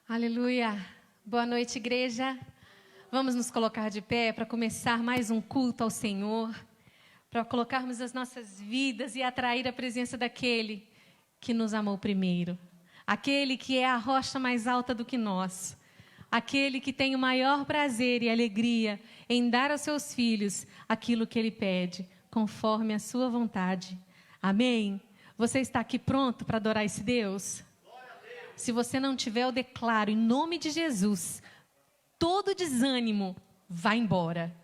Aleluia. Boa noite, igreja. Vamos nos colocar de pé para começar mais um culto ao Senhor, para colocarmos as nossas vidas e atrair a presença daquele que nos amou primeiro, aquele que é a rocha mais alta do que nós, aquele que tem o maior prazer e alegria em dar aos seus filhos aquilo que Ele pede, conforme a sua vontade. Amém? Você está aqui pronto para adorar esse Deus? Se você não tiver, eu declaro, em nome de Jesus, todo desânimo vai embora.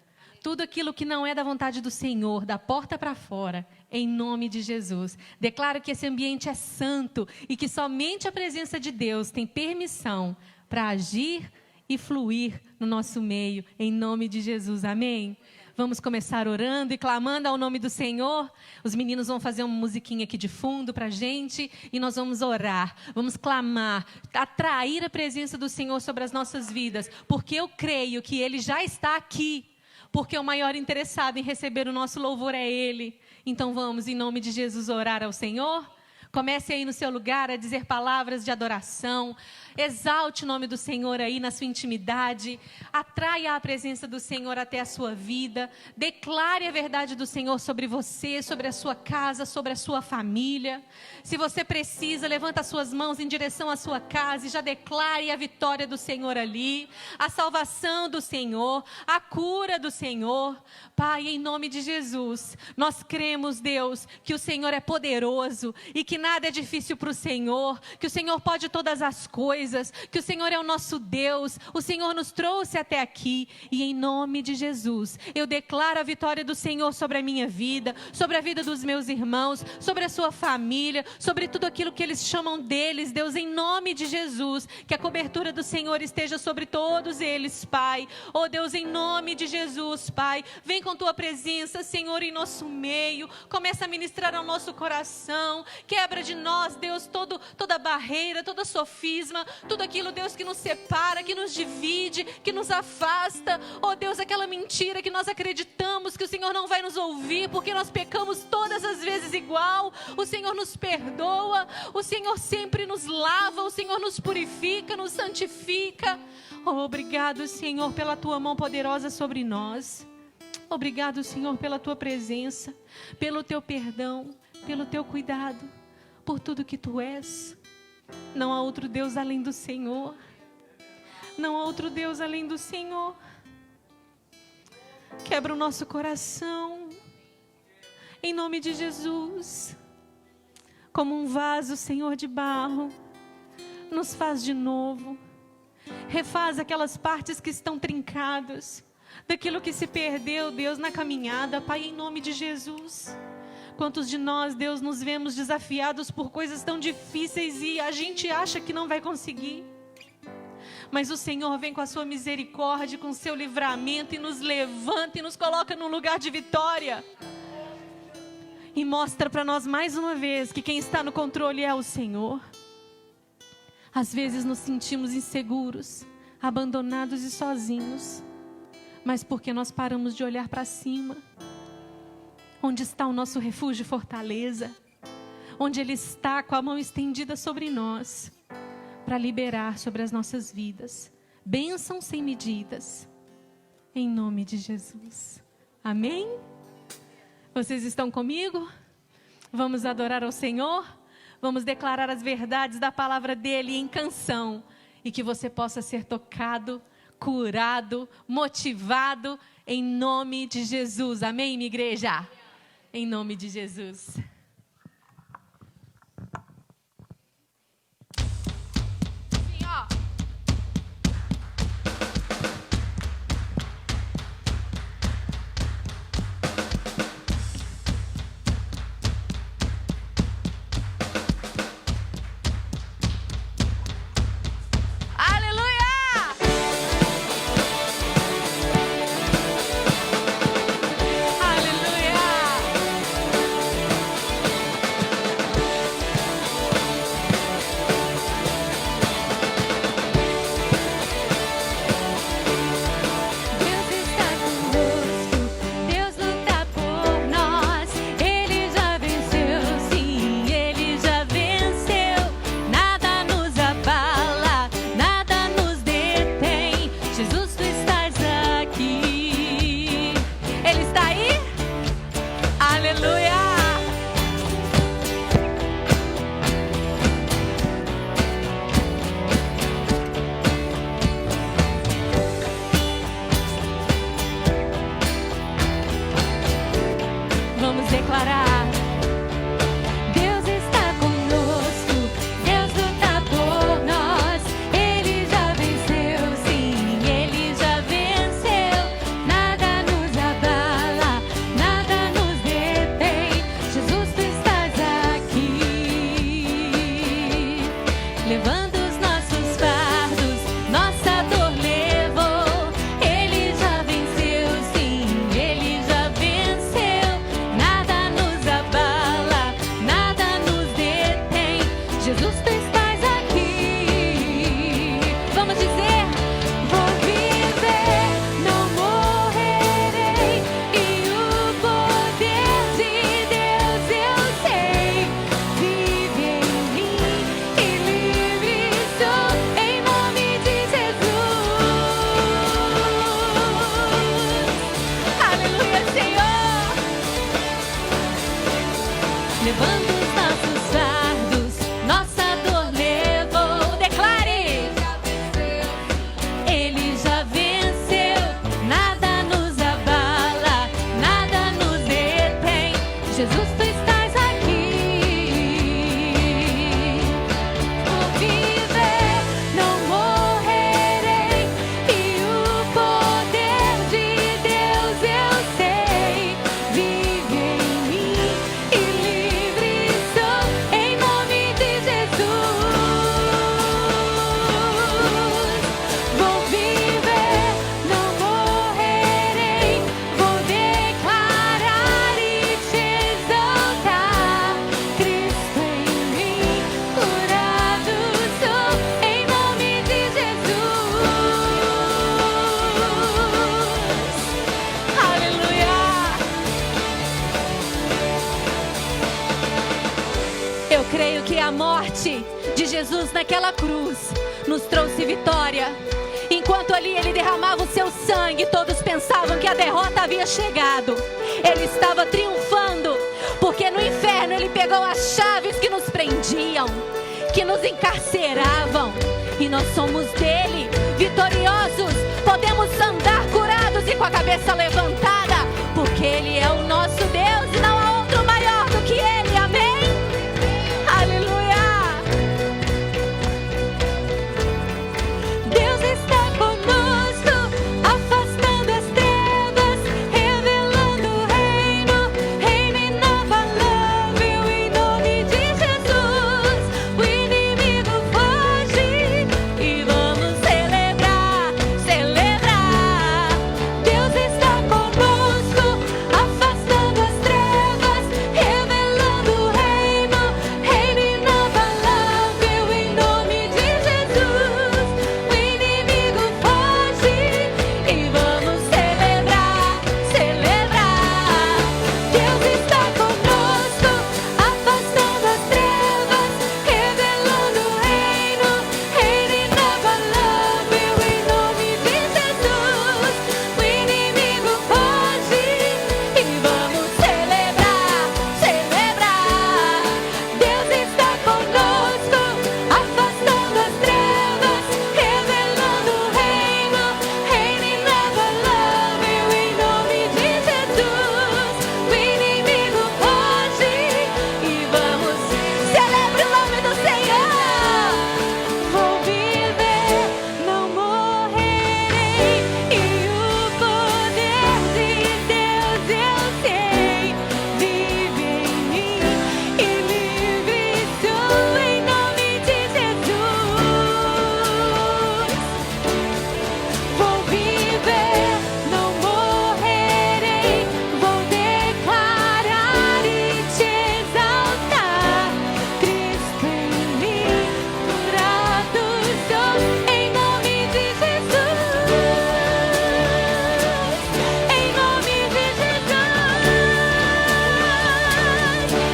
Tudo aquilo que não é da vontade do Senhor, da porta para fora, em nome de Jesus. Declaro que esse ambiente é santo e que somente a presença de Deus tem permissão para agir e fluir no nosso meio, em nome de Jesus. Amém? Vamos começar orando e clamando ao nome do Senhor. Os meninos vão fazer uma musiquinha aqui de fundo para a gente e nós vamos orar, vamos clamar, atrair a presença do Senhor sobre as nossas vidas, porque eu creio que Ele já está aqui, porque o maior interessado em receber o nosso louvor é Ele. Então vamos, em nome de Jesus, orar ao Senhor. Comece aí no seu lugar a dizer palavras de adoração. Exalte o nome do Senhor aí na sua intimidade. Atraia a presença do Senhor até a sua vida. Declare a verdade do Senhor sobre você, sobre a sua casa, sobre a sua família. Se você precisa, levanta as suas mãos em direção à sua casa e já declare a vitória do Senhor ali. A salvação do Senhor, a cura do Senhor. Pai, em nome de Jesus, nós cremos, Deus, que o Senhor é poderoso e que nada é difícil para o Senhor, que o Senhor pode todas as coisas, que o Senhor é o nosso Deus, o Senhor nos trouxe até aqui e em nome de Jesus, eu declaro a vitória do Senhor sobre a minha vida, sobre a vida dos meus irmãos, sobre a sua família, sobre tudo aquilo que eles chamam deles, Deus, em nome de Jesus, que a cobertura do Senhor esteja sobre todos eles, Pai. Oh Deus, em nome de Jesus, Pai, vem com tua presença, Senhor, em nosso meio, começa a ministrar ao nosso coração, quebra de nós, Deus, toda barreira, toda sofisma, tudo aquilo, Deus, que nos separa, que nos divide, que nos afasta. Oh Deus, aquela mentira que nós acreditamos que o Senhor não vai nos ouvir, porque nós pecamos todas as vezes igual. O Senhor nos perdoa, o Senhor sempre nos lava, o Senhor nos purifica, nos santifica. Oh, obrigado, Senhor, pela tua mão poderosa sobre nós. Obrigado, Senhor, pela tua presença, pelo teu perdão, pelo teu cuidado, por tudo que tu és. Não há outro Deus além do Senhor. Não há outro Deus além do Senhor. Quebra o nosso coração, em nome de Jesus. Como um vaso, Senhor, de barro, nos faz de novo. Refaz aquelas partes que estão trincadas, daquilo que se perdeu, Deus, na caminhada, Pai, em nome de Jesus. Quantos de nós, Deus, nos vemos desafiados por coisas tão difíceis e a gente acha que não vai conseguir. Mas o Senhor vem com a sua misericórdia, com o seu livramento e nos levanta e nos coloca num lugar de vitória. E mostra para nós mais uma vez que quem está no controle é o Senhor. Às vezes nos sentimos inseguros, abandonados e sozinhos. Mas porque nós paramos de olhar para cima, onde está o nosso refúgio e fortaleza, onde Ele está com a mão estendida sobre nós, para liberar sobre as nossas vidas, bênçãos sem medidas, em nome de Jesus. Amém? Vocês estão comigo? Vamos adorar ao Senhor? Vamos declarar as verdades da palavra dEle em canção, e que você possa ser tocado, curado, motivado, em nome de Jesus. Amém, minha igreja? Em nome de Jesus. Sim, ó. declarar. Deus está conosco, Deus luta por nós. Ele já venceu, sim, Ele já venceu. Nada nos abala, nada nos detém. Jesus, tu estás aqui, levando os nossos fardos, nossa dor levou. Ele já venceu, sim, Ele já venceu. Nada nos abala, nada nos detém. Jesus, tu estás aqui. Vamos dizer: vou viver, não morrerei, e o poder de Deus eu sei. Vive em mim e livre sou, em nome de Jesus. Aleluia, Senhor. Levando os nossos fardos, nossa dor levou. Declare: Ele já venceu. Nada nos abala, nada nos detém. Jesus, tu estás aqui. Vou viver, não morrerei, e o poder de Deus eu sei. Vive em mim e livre sou, em nome de Jesus. Vou viver, não morrerei, vou declarar e te exaltar. Cristo em mim, curado sou, em nome de Jesus. Aleluia. Eu creio que a morte de Jesus naquela cruz nos trouxe vitória. Enquanto ali ele derramava o seu sangue, todos pensavam que a derrota havia chegado. Ele estava triunfando, porque no inferno ele pegou as chaves que nos prendiam, que nos encarceravam. E nós somos dele, vitoriosos. Podemos andar curados e com a cabeça levantada, porque ele é o nosso Deus e não há outro maior do que ele. Amém? Aleluia. Deus está conosco, afastando as trevas, revelando o reino, reino inabalável em nome de Jesus. O inimigo foge e vamos celebrar, celebrar. Deus está conosco, afastando as trevas, revelando o reino, reino inabalável em nome de Jesus. O inimigo foge e vamos celebrar, celebrar. Deus está conosco, afastando as trevas, revelando o reino, reino inabalável em nome de Jesus. O inimigo foge e vamos celebrar, celebrar. Deus está conosco, afastando as trevas, revelando o reino, reino inabalável em nome de Jesus. O inimigo foge e vamos celebrar o nome do Senhor. Vou viver, não morrerei, e o poder de Deus eu sei. Vive em mim e livre sou, em nome de Jesus. Vou viver, não morrerei, vou declarar e te exaltar. Cristo em mim, curado sou, em nome de Jesus. Em nome de Jesus.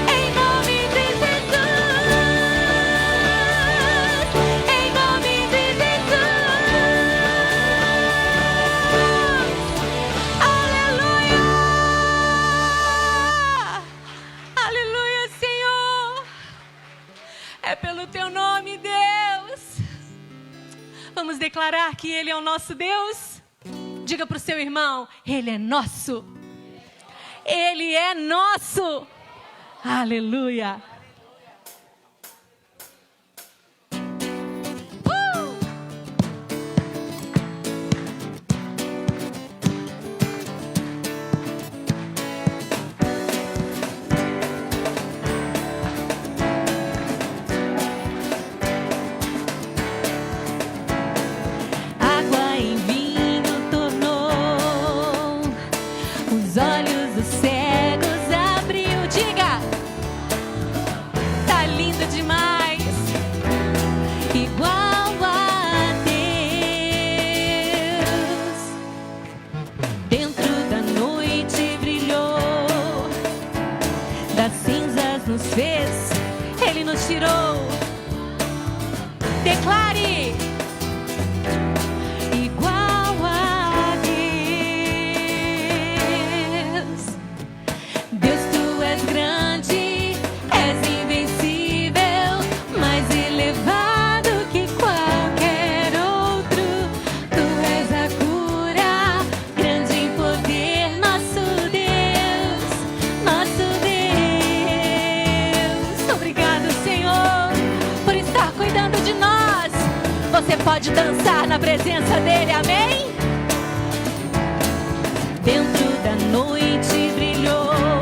Em nome de Jesus. Em nome de Jesus. Aleluia! Aleluia, Senhor! É pelo teu nome, Deus. Vamos declarar que ele é o nosso Deus? Diga para o seu irmão: ele é nosso. Ele é nosso. Aleluia. Água em vinho tornou, os olhos dos cegos abriu. Diga, tá lindo demais, igual a Deus. Dentro da noite brilhou, das cinzas nos fez, Ele nos tirou. Declare. Igual a Deus. Deus, tu és grande, és invencível, mais elevado que qualquer outro. Tu és a cura, grande em poder, nosso Deus, nosso Deus. Obrigado, Senhor, por estar cuidando de nós. Você pode dançar na presença dele, amém? Dentro da noite brilhou,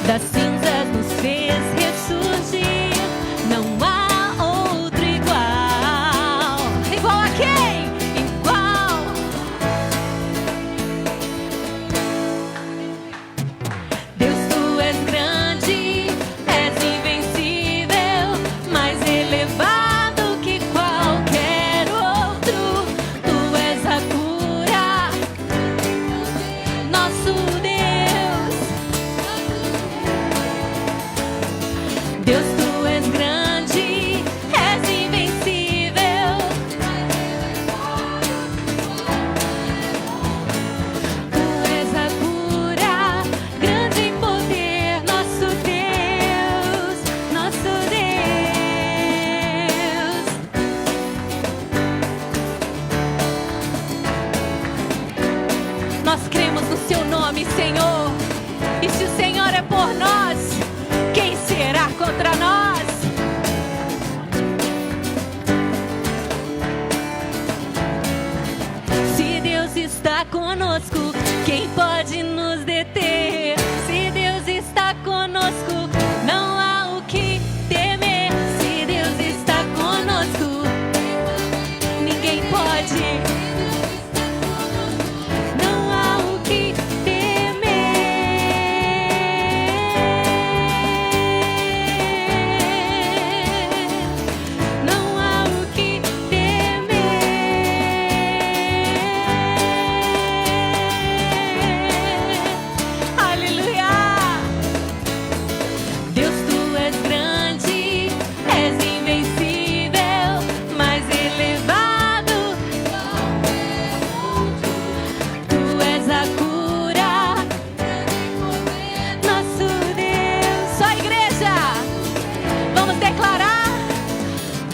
das cinzas nos fez ressurgir. Não há outro igual. Igual a quem? Igual. Deus, tu és grande, és invencível, mais elevado que qualquer outro. Tu és a cura, nosso Deus. Deus, tu és grande, és invencível. Tu és a cura, grande em poder, nosso Deus, nosso Deus. Nós cremos no seu nome, Senhor. E se o Senhor é por nós, quem será contra nós? Se Deus está conosco, quem pode nos deter? Se Deus está conosco, não há o que temer. Se Deus está conosco, ninguém pode. Não há o que temer. Não há o que temer. Aleluia. Deus, tu és grande, és invencível, mais elevado. Tu és a cura, nosso Deus. Só a igreja, vamos declarar.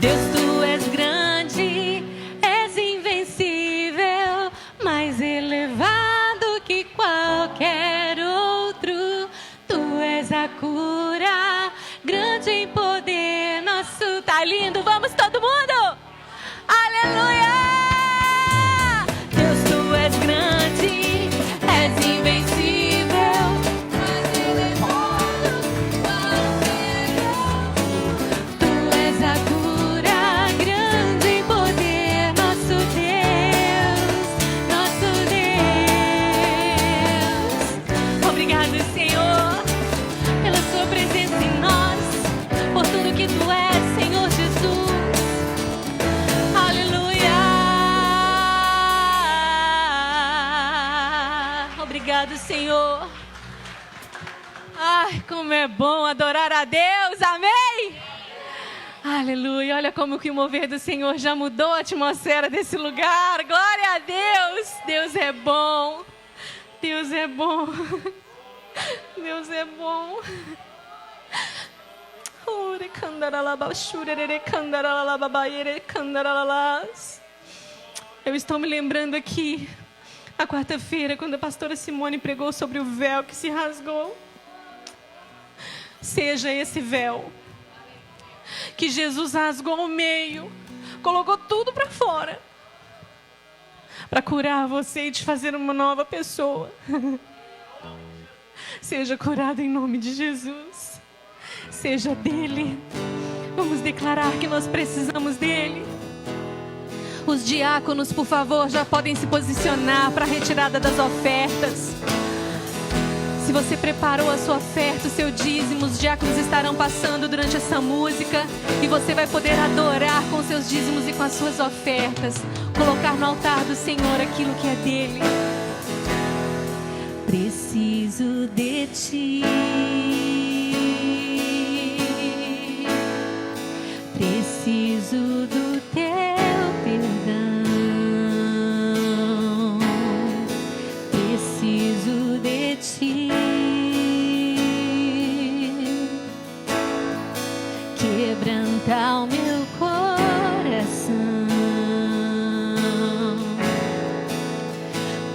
Deus, tu és grande, és invencível, mais elevado que qualquer outro. Tu és a cura, grande em poder, nosso. Tá lindo, vamos todo mundo. Aleluia! Deus, tu és grande, és invencível, mais elevado que qualquer outro. Tu és a cura, grande em poder, nosso Deus, nosso Deus. Obrigado, Senhor, pela sua presença em nós, por tudo que tu és, Senhor Jesus. Aleluia. Obrigado, Senhor. Ai, como é bom adorar a Deus, amém? Aleluia, olha como que o mover do Senhor já mudou a atmosfera desse lugar. Glória a Deus, Deus é bom, Deus é bom, Deus é bom. Eu estou me lembrando aqui, a quarta-feira, quando a pastora Simone pregou sobre o véu que se rasgou. seja esse véu que Jesus rasgou ao meio, colocou tudo para fora, para curar você e te fazer uma nova pessoa. Seja curado em nome de Jesus. Seja dele. Vamos declarar que nós precisamos dele. Os diáconos, por favor, já podem se posicionar para a retirada das ofertas. Se você preparou a sua oferta, o seu dízimo, os diáconos estarão passando durante essa música e você vai poder adorar com seus dízimos e com as suas ofertas. Colocar no altar do Senhor aquilo que é dele. Preciso de ti. Preciso do teu perdão. Preciso de ti. Quebrantar o meu coração.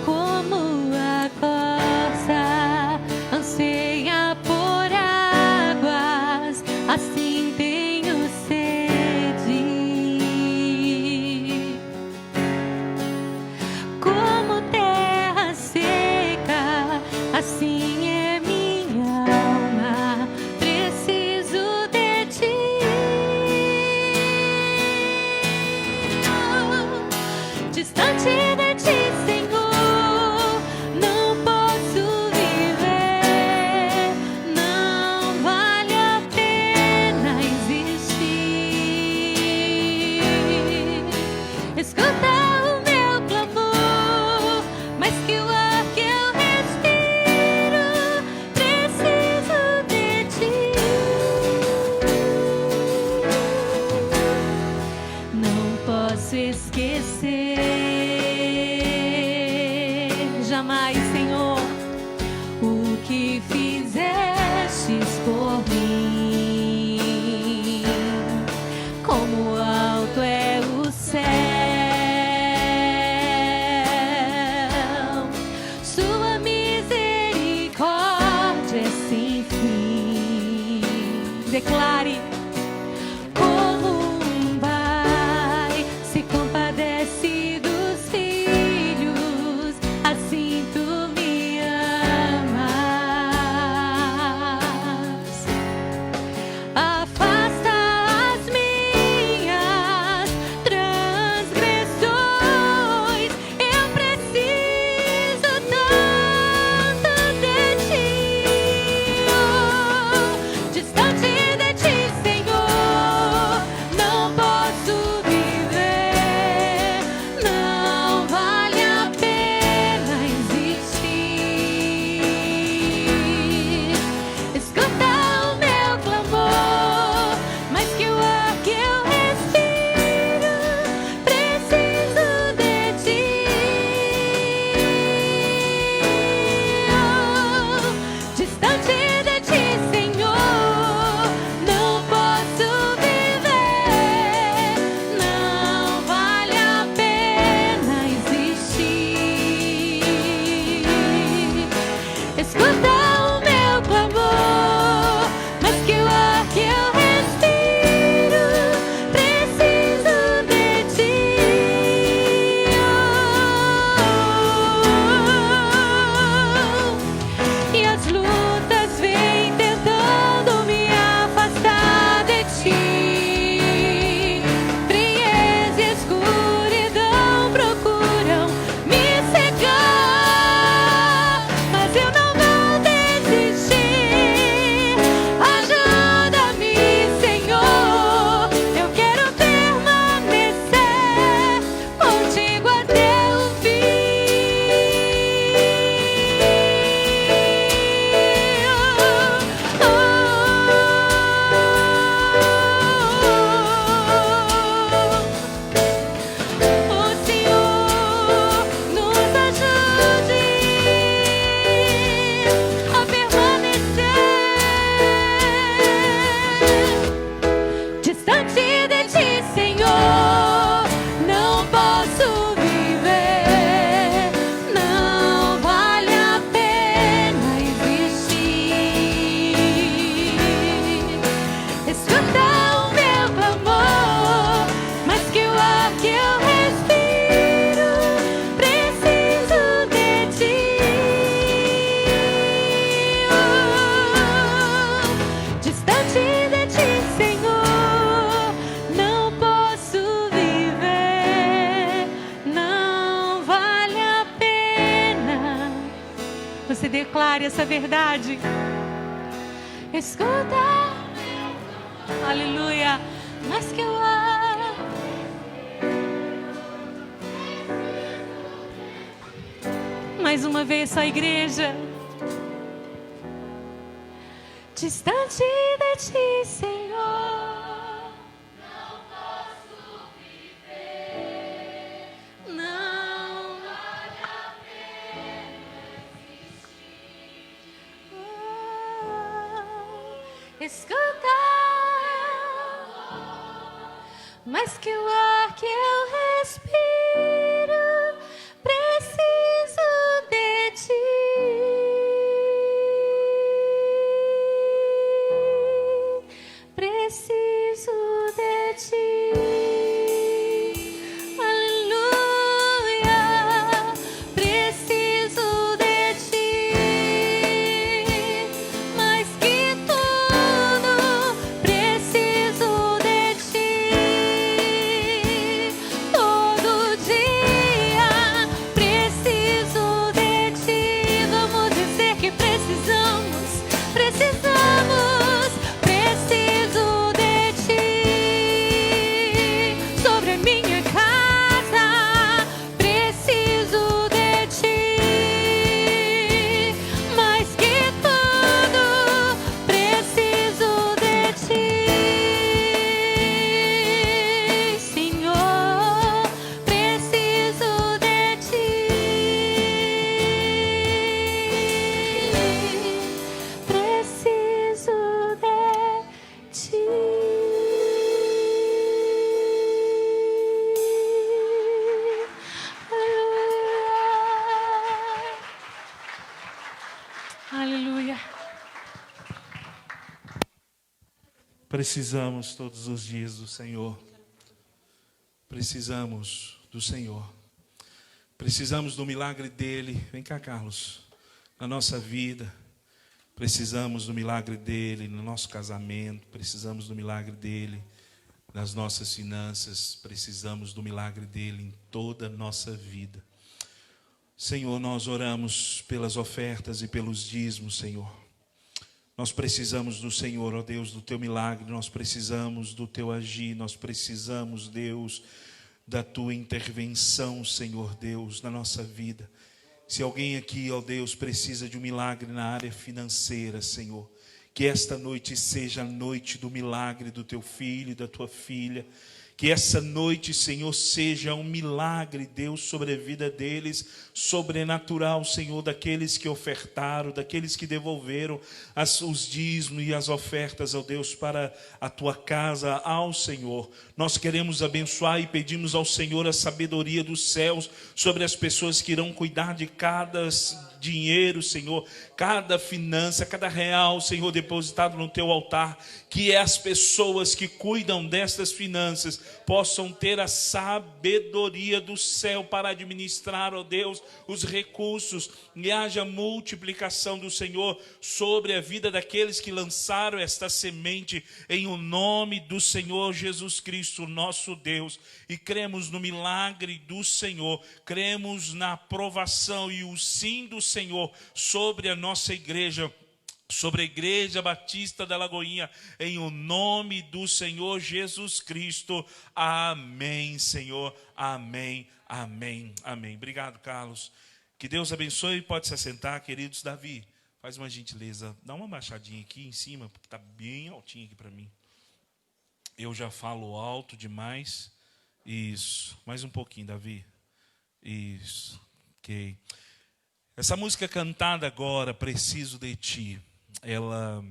Como a corça anseia por águas, assim tenho sede. Como terra seca, assim é minha alma. Preciso de ti. Distante de ti, Senhor, não posso viver. Não vale a pena existir. Escuta o meu clamor, mais que o ar que eu respiro. Preciso de ti. Não posso esquecer jamais, Senhor, o que fizestes por mim. Como alto é o céu, sua misericórdia é sem fim. Declare. Como um pai se compadece dos filhos, assim tu me amas. Afasta as minhas transgressões. Eu preciso tanto de ti. Oh, distante de ti, Você declare essa verdade. Escuta, aleluia, mas que eu amo. Mais uma vez, só a igreja. Distante de ti, Senhor, não posso viver. Não vale a pena existir. Escuta, mas que o ar que eu respiro preciso de ti. Preciso de ti. Aleluia. Preciso de ti. Mais que tudo, preciso de ti. Todo dia, preciso de ti. Vamos dizer que precisamos. Preciso de ti. Sobre a minha casa, preciso de ti. Mais que tudo, preciso de ti. Senhor, preciso de ti. Preciso de ti. Aleluia. Precisamos todos os dias do Senhor. Precisamos do Senhor. Precisamos do milagre dele. Vem cá, Carlos. Na nossa vida. Precisamos do milagre dele no nosso casamento. Precisamos do milagre dele nas nossas finanças. Precisamos do milagre dele em toda a nossa vida. Senhor, nós oramos pelas ofertas e pelos dízimos, Senhor. Nós precisamos do Senhor, ó Deus, do teu milagre. Nós precisamos do teu agir. Nós precisamos, Deus, da tua intervenção, Senhor Deus, na nossa vida. Se alguém aqui, ó Deus, precisa de um milagre na área financeira, Senhor, que esta noite seja a noite do milagre do teu filho e da tua filha. Que essa noite, Senhor, seja um milagre, Deus, sobre a vida deles, sobrenatural, Senhor, daqueles que ofertaram, daqueles que devolveram os dízimos e as ofertas, ó Deus, para a tua casa, ao Senhor. Nós queremos abençoar e pedimos ao Senhor a sabedoria dos céus sobre as pessoas que irão cuidar de cada dinheiro, Senhor, cada finança, cada real, Senhor, depositado no teu altar. Que as pessoas que cuidam destas finanças possam ter a sabedoria do céu para administrar, ó Deus, os recursos, e haja multiplicação do Senhor sobre a vida daqueles que lançaram esta semente, em o nome do Senhor Jesus Cristo, nosso Deus. E cremos no milagre do Senhor, cremos na aprovação e o sim do Senhor sobre a nossa igreja, sobre a Igreja Batista da Lagoinha, em o nome do Senhor Jesus Cristo. Amém, Senhor. Amém, amém, amém. Obrigado, Carlos. Que Deus abençoe. Pode se assentar, queridos. Davi, faz uma gentileza, dá uma baixadinha aqui em cima, porque está bem altinho aqui para mim. Eu já falo alto demais. Isso, mais um pouquinho, Davi. Isso, ok. Essa música cantada agora, Preciso de Ti, ela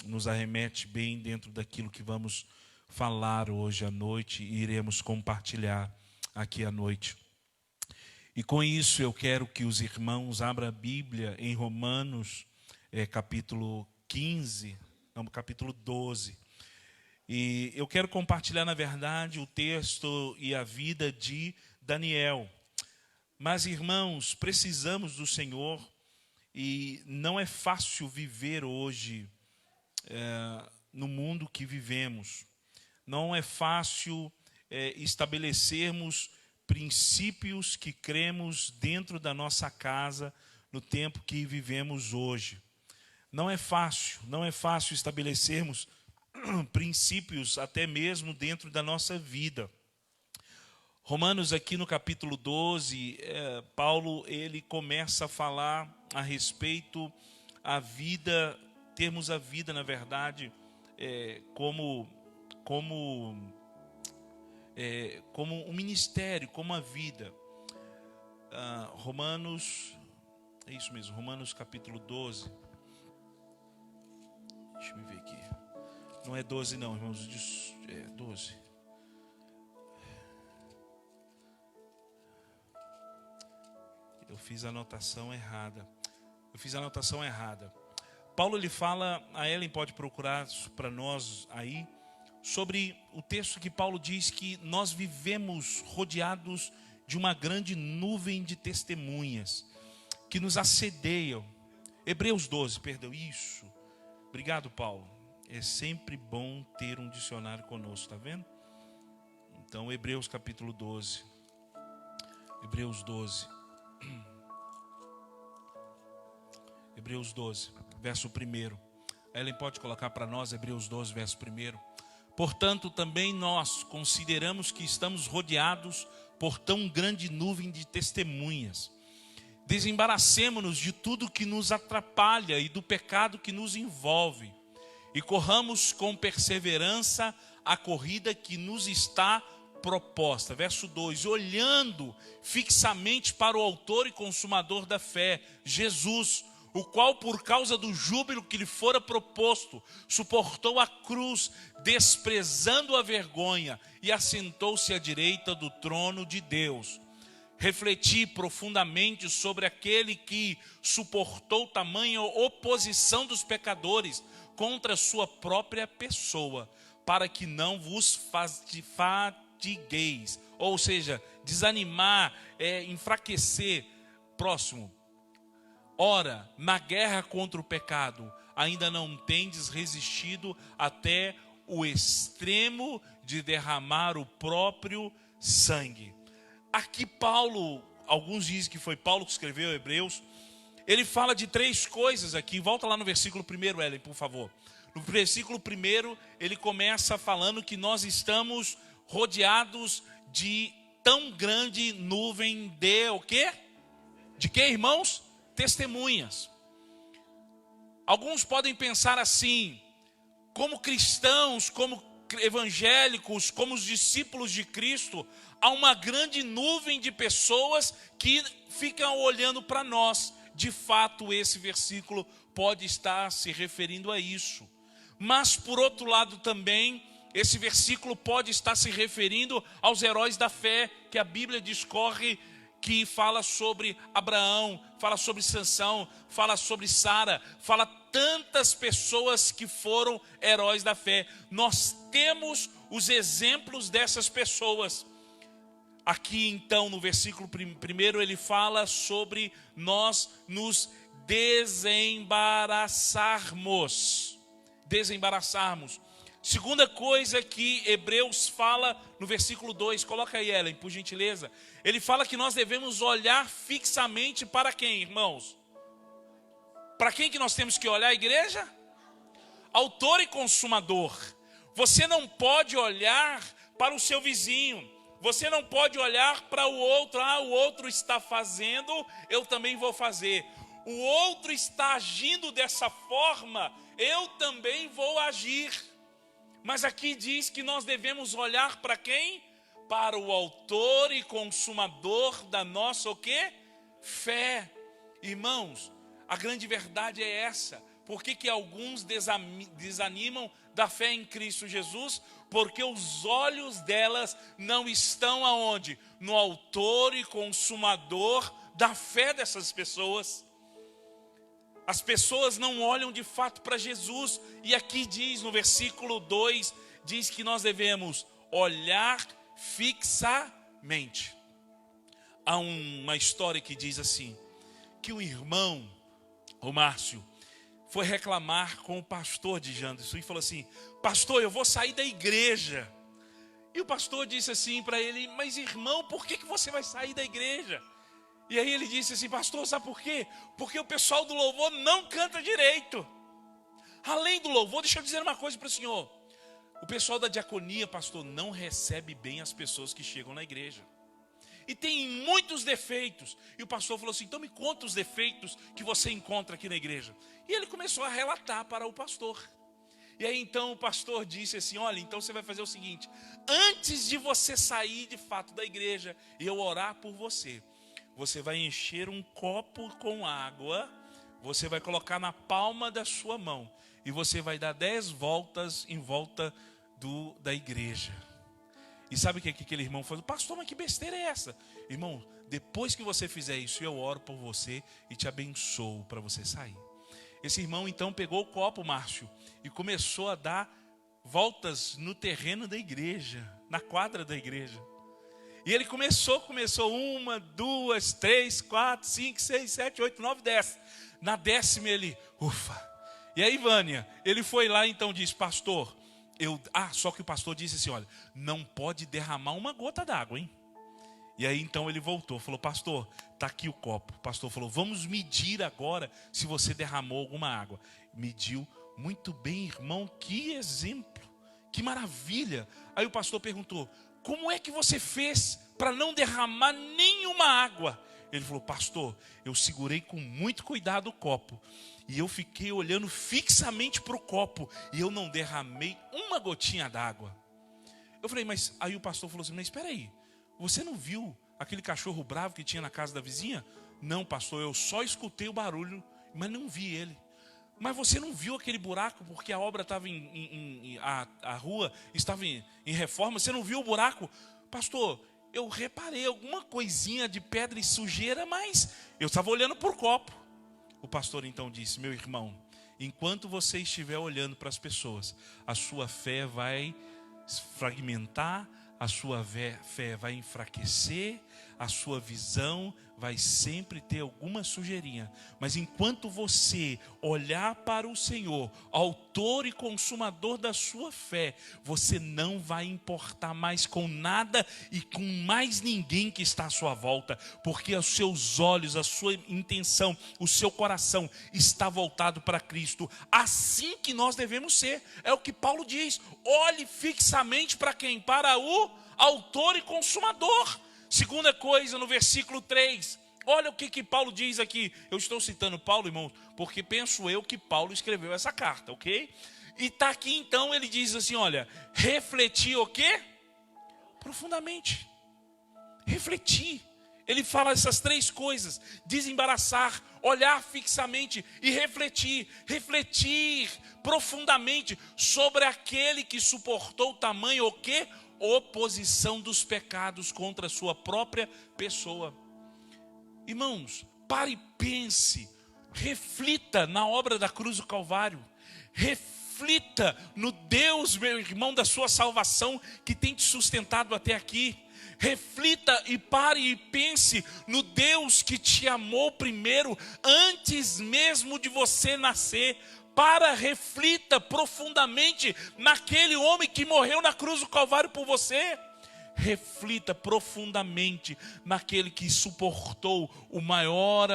nos arremete bem dentro daquilo que vamos falar hoje à noite e iremos compartilhar aqui à noite. E com isso eu quero que os irmãos abram a Bíblia em Romanos, capítulo 15, não, capítulo 12. E eu quero compartilhar, na verdade, o texto e a vida de Daniel. Mas, irmãos, precisamos do Senhor. E não é fácil viver hoje no mundo que vivemos. Não é fácil estabelecermos princípios que cremos dentro da nossa casa, no tempo que vivemos hoje. Não é fácil estabelecermos princípios até mesmo dentro da nossa vida. Romanos, aqui no capítulo 12, Paulo ele começa a falar a respeito a vida, termos a vida, na verdade, como um ministério, como a vida. Romanos, é isso mesmo, Romanos capítulo 12. Deixa eu ver aqui. Não é 12 não, irmãos, é 12. Eu fiz a anotação errada. Paulo ele fala, a Ellen pode procurar para nós aí, sobre o texto que Paulo diz que nós vivemos rodeados de uma grande nuvem de testemunhas que nos assedeiam. Hebreus 12, perdão, isso. Obrigado, Paulo. É sempre bom ter um dicionário conosco, tá vendo? Então, Hebreus capítulo 12. Hebreus 12. Hebreus 12, verso 1. Ellen pode colocar para nós Hebreus 12, verso 1. Portanto, também nós consideramos que estamos rodeados por tão grande nuvem de testemunhas. Desembaracemo-nos de tudo que nos atrapalha e do pecado que nos envolve, e corramos com perseverança a corrida que nos está proposta. Verso 2: olhando fixamente para o autor e consumador da fé, Jesus, o qual, por causa do júbilo que lhe fora proposto, suportou a cruz, desprezando a vergonha, e assentou-se à direita do trono de Deus. Refleti profundamente sobre aquele que suportou tamanha oposição dos pecadores contra a sua própria pessoa, para que não vos fatigueis, ou seja, desanimar, enfraquecer. Próximo. Ora, na guerra contra o pecado, ainda não tendes resistido até o extremo de derramar o próprio sangue. Aqui Paulo, alguns dizem que foi Paulo que escreveu Hebreus, ele fala de 3 coisas aqui. Volta lá no versículo 1, Ellen, por favor. No versículo 1, ele começa falando que nós estamos rodeados de tão grande nuvem de o quê? De quê, irmãos? Testemunhas. Alguns podem pensar assim: como cristãos, como evangélicos, como os discípulos de Cristo, há uma grande nuvem de pessoas que ficam olhando para nós. De fato, esse versículo pode estar se referindo a isso. Mas, por outro lado também, esse versículo pode estar se referindo aos heróis da fé que a Bíblia discorre, que fala sobre Abraão, fala sobre Sansão, fala sobre Sara, fala tantas pessoas que foram heróis da fé. Nós temos os exemplos dessas pessoas. Aqui então no versículo 1 ele fala sobre nós nos desembaraçarmos. Segunda coisa que Hebreus fala no versículo 2, coloca aí, Ellen, por gentileza. Ele fala que nós devemos olhar fixamente para quem, irmãos? Para quem que nós temos que olhar, igreja? Autor e consumador. Você não pode olhar para o seu vizinho. Você não pode olhar para o outro. O outro está fazendo, eu também vou fazer. O outro está agindo dessa forma, eu também vou agir. Mas aqui diz que nós devemos olhar para quem? Para o autor e consumador da nossa o quê? Fé. Irmãos, a grande verdade é essa. Por que alguns desanimam da fé em Cristo Jesus? Porque os olhos delas não estão aonde? No autor e consumador da fé dessas pessoas. As pessoas não olham de fato para Jesus. E aqui diz, no versículo 2, diz que nós devemos olhar fixamente. Há uma história que diz assim, que o irmão, o Márcio, foi reclamar com o pastor de Janderson e falou assim: pastor, eu vou sair da igreja. E o pastor disse assim para ele: mas irmão, por que você vai sair da igreja? E aí ele disse assim: pastor, sabe por quê? Porque o pessoal do louvor não canta direito. Além do louvor, deixa eu dizer uma coisa para o senhor. O pessoal da diaconia, pastor, não recebe bem as pessoas que chegam na igreja. E tem muitos defeitos. E o pastor falou assim: então me conta os defeitos que você encontra aqui na igreja. E ele começou a relatar para o pastor. E aí então o pastor disse assim: olha, então você vai fazer o seguinte: antes de você sair de fato da igreja e eu orar por você, você vai encher um copo com água, você vai colocar na palma da sua mão e você vai dar 10 voltas em volta da igreja. E sabe o que aquele irmão falou? Pastor, mas que besteira é essa? Irmão, depois que você fizer isso, eu oro por você e te abençoo para você sair. Esse irmão então pegou o copo, Márcio, e começou a dar voltas no terreno da igreja, na quadra da igreja. E ele começou 1, 2, 3, 4, 5, 6, 7, 8, 9, 10. Na 10ª ele, ufa. E aí, Vânia, ele foi lá então disse: pastor, só que o pastor disse assim: olha, não pode derramar uma gota d'água, hein? E aí então ele voltou, falou: pastor, está aqui o copo. O pastor falou: vamos medir agora se você derramou alguma água. Mediu. Muito bem, irmão, que exemplo, que maravilha. Aí o pastor perguntou: como é que você fez para não derramar nenhuma água? Ele falou: pastor, eu segurei com muito cuidado o copo e eu fiquei olhando fixamente para o copo e eu não derramei uma gotinha d'água. Eu falei: mas aí o pastor falou assim: mas espera aí, você não viu aquele cachorro bravo que tinha na casa da vizinha? Não, pastor, eu só escutei o barulho, mas não vi ele. Mas você não viu aquele buraco porque a obra estava a rua estava em reforma? Você não viu o buraco? Pastor, eu reparei alguma coisinha de pedra e sujeira, mas eu estava olhando por copo. O pastor então disse: meu irmão, enquanto você estiver olhando para as pessoas, a sua fé vai fragmentar, a sua fé vai enfraquecer, a sua visão vai sempre ter alguma sujeirinha. Mas enquanto você olhar para o Senhor, autor e consumador da sua fé, você não vai importar mais com nada e com mais ninguém que está à sua volta, porque os seus olhos, a sua intenção, o seu coração está voltado para Cristo. Assim que nós devemos ser. É o que Paulo diz: olhe fixamente para quem? Para o autor e consumador. Segunda coisa, no versículo 3, olha o que Paulo diz aqui. Eu estou citando Paulo, irmãos, porque penso eu que Paulo escreveu essa carta, ok? E está aqui então, ele diz assim: olha, refletir o quê? Profundamente. Refletir. Ele fala essas 3 coisas: desembaraçar, olhar fixamente e refletir. Refletir profundamente sobre aquele que suportou tamanho o quê? Oposição dos pecados contra a sua própria pessoa. Irmãos, pare e pense, reflita na obra da cruz do Calvário, reflita no Deus, meu irmão, da sua salvação, que tem te sustentado até aqui. Reflita e pare e pense no Deus que te amou primeiro, antes mesmo de você nascer. Reflita profundamente naquele homem que morreu na cruz do Calvário por você. Reflita profundamente naquele que suportou a maior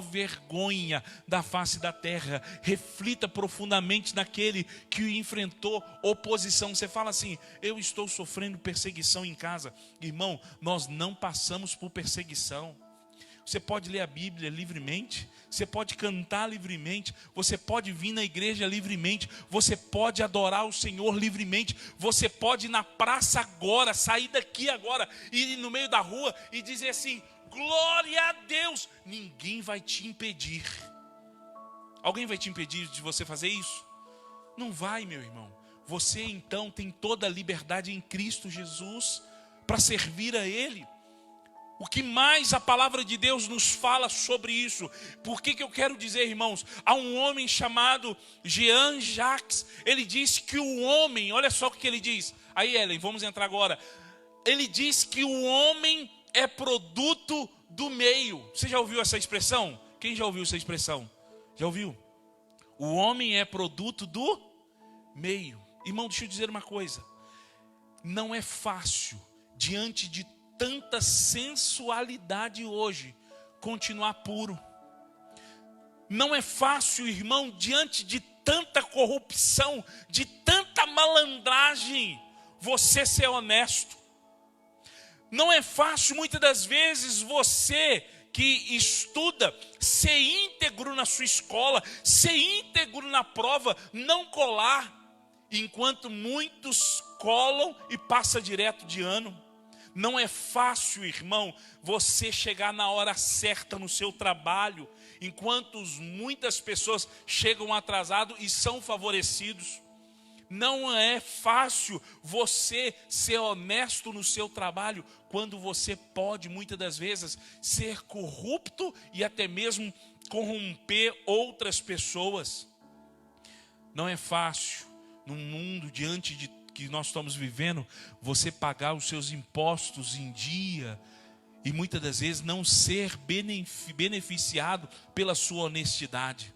vergonha da face da terra. Reflita profundamente naquele que enfrentou oposição. Você fala assim: eu estou sofrendo perseguição em casa. Irmão, nós não passamos por perseguição. Você pode ler a Bíblia livremente, você pode cantar livremente, você pode vir na igreja livremente, você pode adorar o Senhor livremente, você pode ir na praça agora, sair daqui agora, ir no meio da rua e dizer assim: glória a Deus. Ninguém vai te impedir. Alguém vai te impedir de você fazer isso? Não vai, meu irmão. Você então tem toda a liberdade em Cristo Jesus para servir a Ele. O que mais a palavra de Deus nos fala sobre isso? Por que eu quero dizer, irmãos? Há um homem chamado Jean-Jacques. Ele disse que o homem, olha só o que ele diz. Aí, Ellen, vamos entrar agora. Ele diz que o homem é produto do meio. Você já ouviu essa expressão? Quem já ouviu essa expressão? Já ouviu? O homem é produto do meio. Irmão, deixa eu dizer uma coisa. Não é fácil, diante de tanta sensualidade hoje, continuar puro. Não é fácil, irmão, diante de tanta corrupção, de tanta malandragem, você ser honesto. Não é fácil, muitas das vezes, você que estuda, ser íntegro na sua escola, ser íntegro na prova, não colar, enquanto muitos colam e passa direto de ano. Não é fácil, irmão, você chegar na hora certa no seu trabalho, enquanto muitas pessoas chegam atrasados e são favorecidos. Não é fácil você ser honesto no seu trabalho, quando você pode, muitas das vezes, ser corrupto e até mesmo corromper outras pessoas. Não é fácil, no mundo diante de que nós estamos vivendo, você pagar os seus impostos em dia e muitas das vezes não ser beneficiado pela sua honestidade.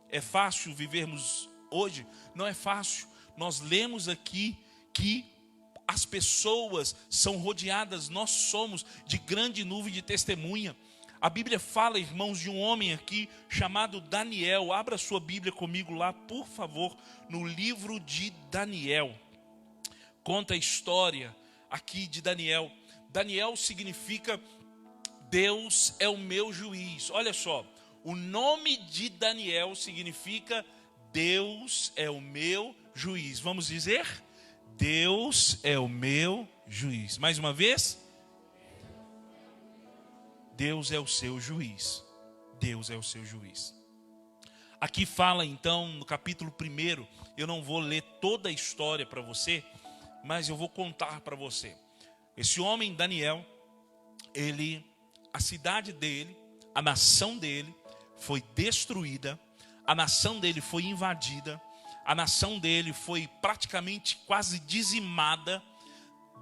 É fácil vivermos hoje? Não é fácil. Nós lemos aqui que as pessoas são rodeadas, nós somos de grande nuvem de testemunha. A Bíblia fala, irmãos, de um homem aqui chamado Daniel. Abra sua Bíblia comigo lá, por favor, no livro de Daniel. Conta a história aqui de Daniel. Daniel significa Deus é o meu juiz. Olha só, o nome de Daniel significa Deus é o meu juiz. Vamos dizer? Deus é o meu juiz. Mais uma vez? Deus é o seu juiz. Deus é o seu juiz. Aqui fala então no capítulo 1, eu não vou ler toda a história para você, mas eu vou contar para você. Esse homem Daniel, a cidade dele, a nação dele foi destruída, a nação dele foi invadida, a nação dele foi praticamente quase dizimada.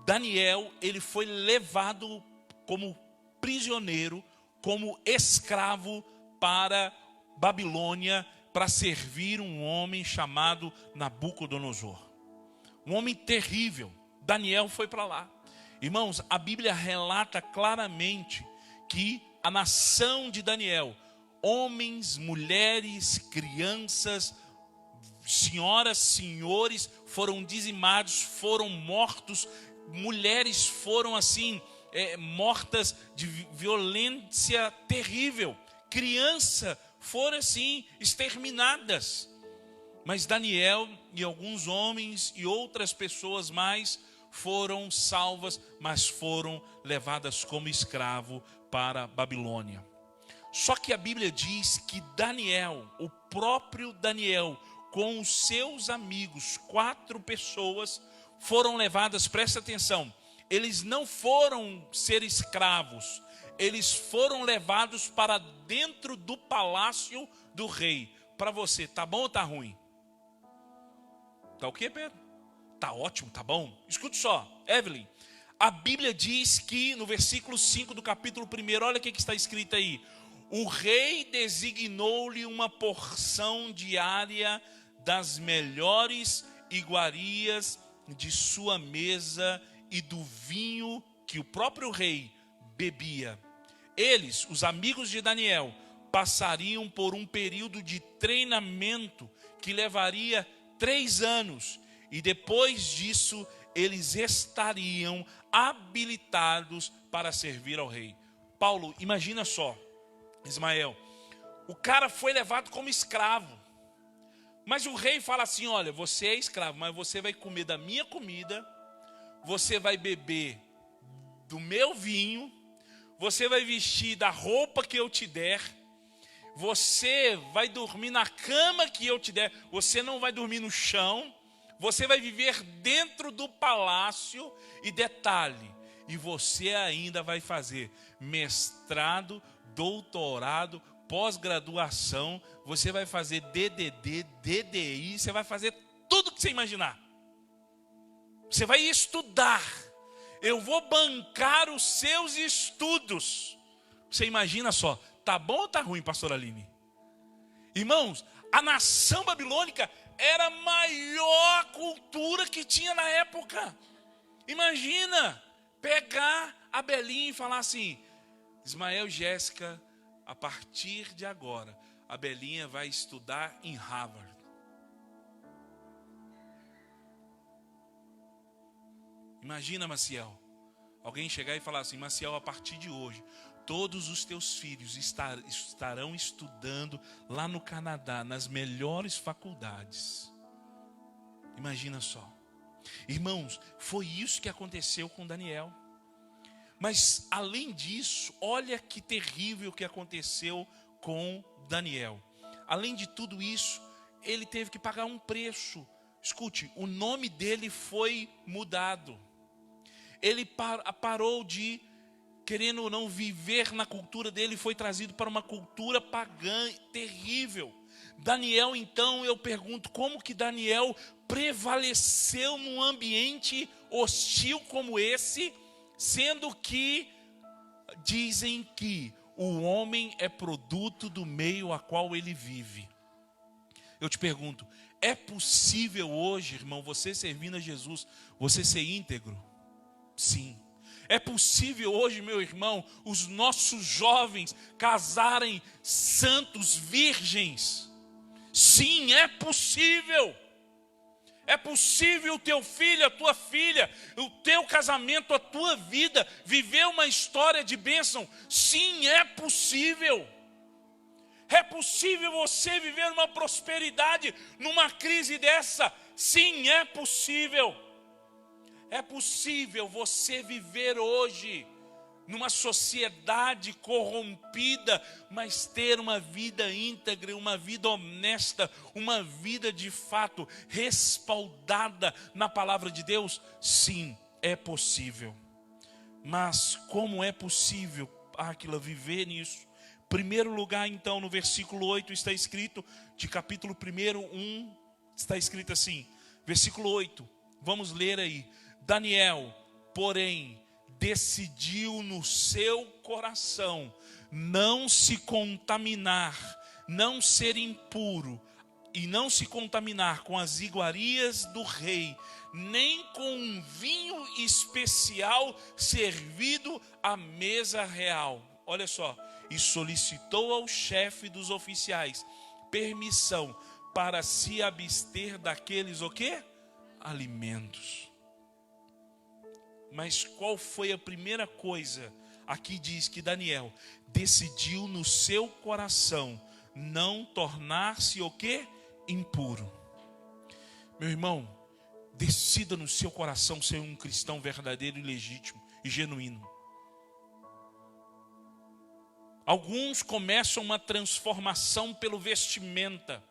Daniel, ele foi levado como prisioneiro, como escravo para Babilônia, para servir um homem chamado Nabucodonosor. Um homem terrível. Daniel foi para lá. Irmãos, a Bíblia relata claramente que a nação de Daniel, homens, mulheres, crianças, senhoras, senhores, foram dizimados, foram mortos, mulheres foram assim, mortas de violência terrível, crianças foram assim, exterminadas. Mas Daniel e alguns homens e outras pessoas mais foram salvas, mas foram levadas como escravo para Babilônia. Só que a Bíblia diz que Daniel, o próprio Daniel, com os seus amigos, 4 pessoas, foram levadas, presta atenção, eles não foram ser escravos, eles foram levados para dentro do palácio do rei. Para você, tá bom ou tá ruim? Tá o quê, Pedro? Tá ótimo, tá bom? Escute só, Evelyn. A Bíblia diz que no versículo 5 do capítulo 1, olha o que está escrito aí. O rei designou-lhe uma porção diária das melhores iguarias de sua mesa e do vinho que o próprio rei bebia. Eles, os amigos de Daniel, passariam por um período de treinamento que levaria 3 anos. E depois disso, eles estariam habilitados para servir ao rei. Paulo, imagina só, Ismael, o cara foi levado como escravo. Mas o rei fala assim, olha, você é escravo, mas você vai comer da minha comida, você vai beber do meu vinho, você vai vestir da roupa que eu te der, você vai dormir na cama que eu te der, você não vai dormir no chão, você vai viver dentro do palácio e detalhe, e você ainda vai fazer mestrado, doutorado, pós-graduação, você vai fazer DDD, DDI, você vai fazer tudo que você imaginar. Você vai estudar. Eu vou bancar os seus estudos. Você imagina só, tá bom ou tá ruim, pastora Aline? Irmãos, a nação babilônica era a maior cultura que tinha na época. Imagina pegar a Belinha e falar assim, Ismael e Jéssica, a partir de agora, a Belinha vai estudar em Harvard. Imagina, Maciel, alguém chegar e falar assim: Maciel, a partir de hoje, todos os teus filhos estarão estudando lá no Canadá, nas melhores faculdades. Imagina só. Irmãos, foi isso que aconteceu com Daniel. Mas, além disso, olha que terrível que aconteceu com Daniel. Além de tudo isso, ele teve que pagar um preço. Escute, o nome dele foi mudado. Ele parou de, querendo ou não, viver na cultura dele, foi trazido para uma cultura pagã terrível. Daniel, então, eu pergunto, como que Daniel prevaleceu num ambiente hostil como esse, sendo que dizem que o homem é produto do meio a qual ele vive? Eu te pergunto, é possível hoje, irmão, você servindo a Jesus, você ser íntegro? Sim. É possível hoje, meu irmão, os nossos jovens casarem santos, virgens? Sim, é possível. É possível o teu filho, a tua filha, o teu casamento, a tua vida, viver uma história de bênção? Sim, é possível. É possível você viver uma prosperidade numa crise dessa? Sim, é possível. É possível você viver hoje numa sociedade corrompida, mas ter uma vida íntegra, uma vida honesta, uma vida de fato respaldada na palavra de Deus? Sim, é possível. Mas como é possível, Áquila, viver nisso? Primeiro lugar, então, no versículo 8 está escrito, de capítulo 1, está escrito assim, versículo 8, vamos ler aí. Daniel, porém, decidiu no seu coração não se contaminar, não ser impuro, e não se contaminar com as iguarias do rei, nem com um vinho especial servido à mesa real. Olha só, e solicitou ao chefe dos oficiais permissão para se abster daqueles o quê? Alimentos. Mas qual foi a primeira coisa? Aqui diz que Daniel decidiu no seu coração não tornar-se o quê? Impuro. Meu irmão, decida no seu coração ser um cristão verdadeiro e legítimo e genuíno. Alguns começam uma transformação pelo vestimenta.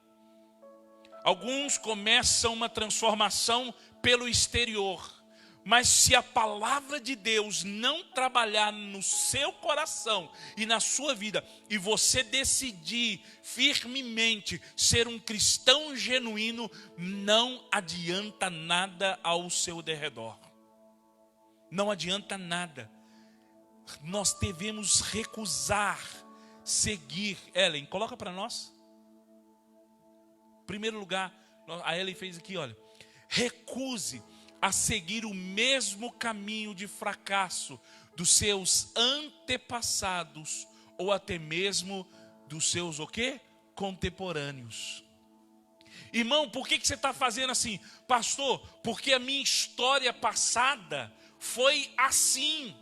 Alguns começam uma transformação pelo exterior. Mas se a palavra de Deus não trabalhar no seu coração e na sua vida, e você decidir firmemente ser um cristão genuíno, não adianta nada ao seu derredor. Não adianta nada. Nós devemos recusar seguir. Ellen, coloca para nós. Em primeiro lugar, a Ellen fez aqui, olha. Recuse a seguir o mesmo caminho de fracasso dos seus antepassados ou até mesmo dos seus o quê? Contemporâneos. Irmão, por que você está fazendo assim? Pastor, porque a minha história passada foi assim.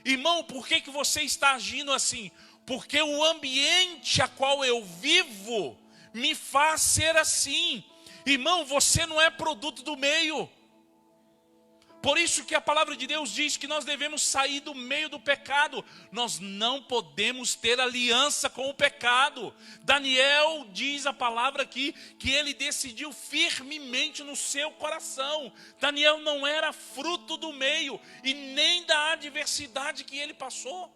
Irmão, por que você está agindo assim? Porque o ambiente a qual eu vivo me faz ser assim. Irmão, você não é produto do meio. Por isso que a palavra de Deus diz que nós devemos sair do meio do pecado. Nós não podemos ter aliança com o pecado. Daniel diz a palavra aqui que ele decidiu firmemente no seu coração. Daniel não era fruto do meio e nem da adversidade que ele passou.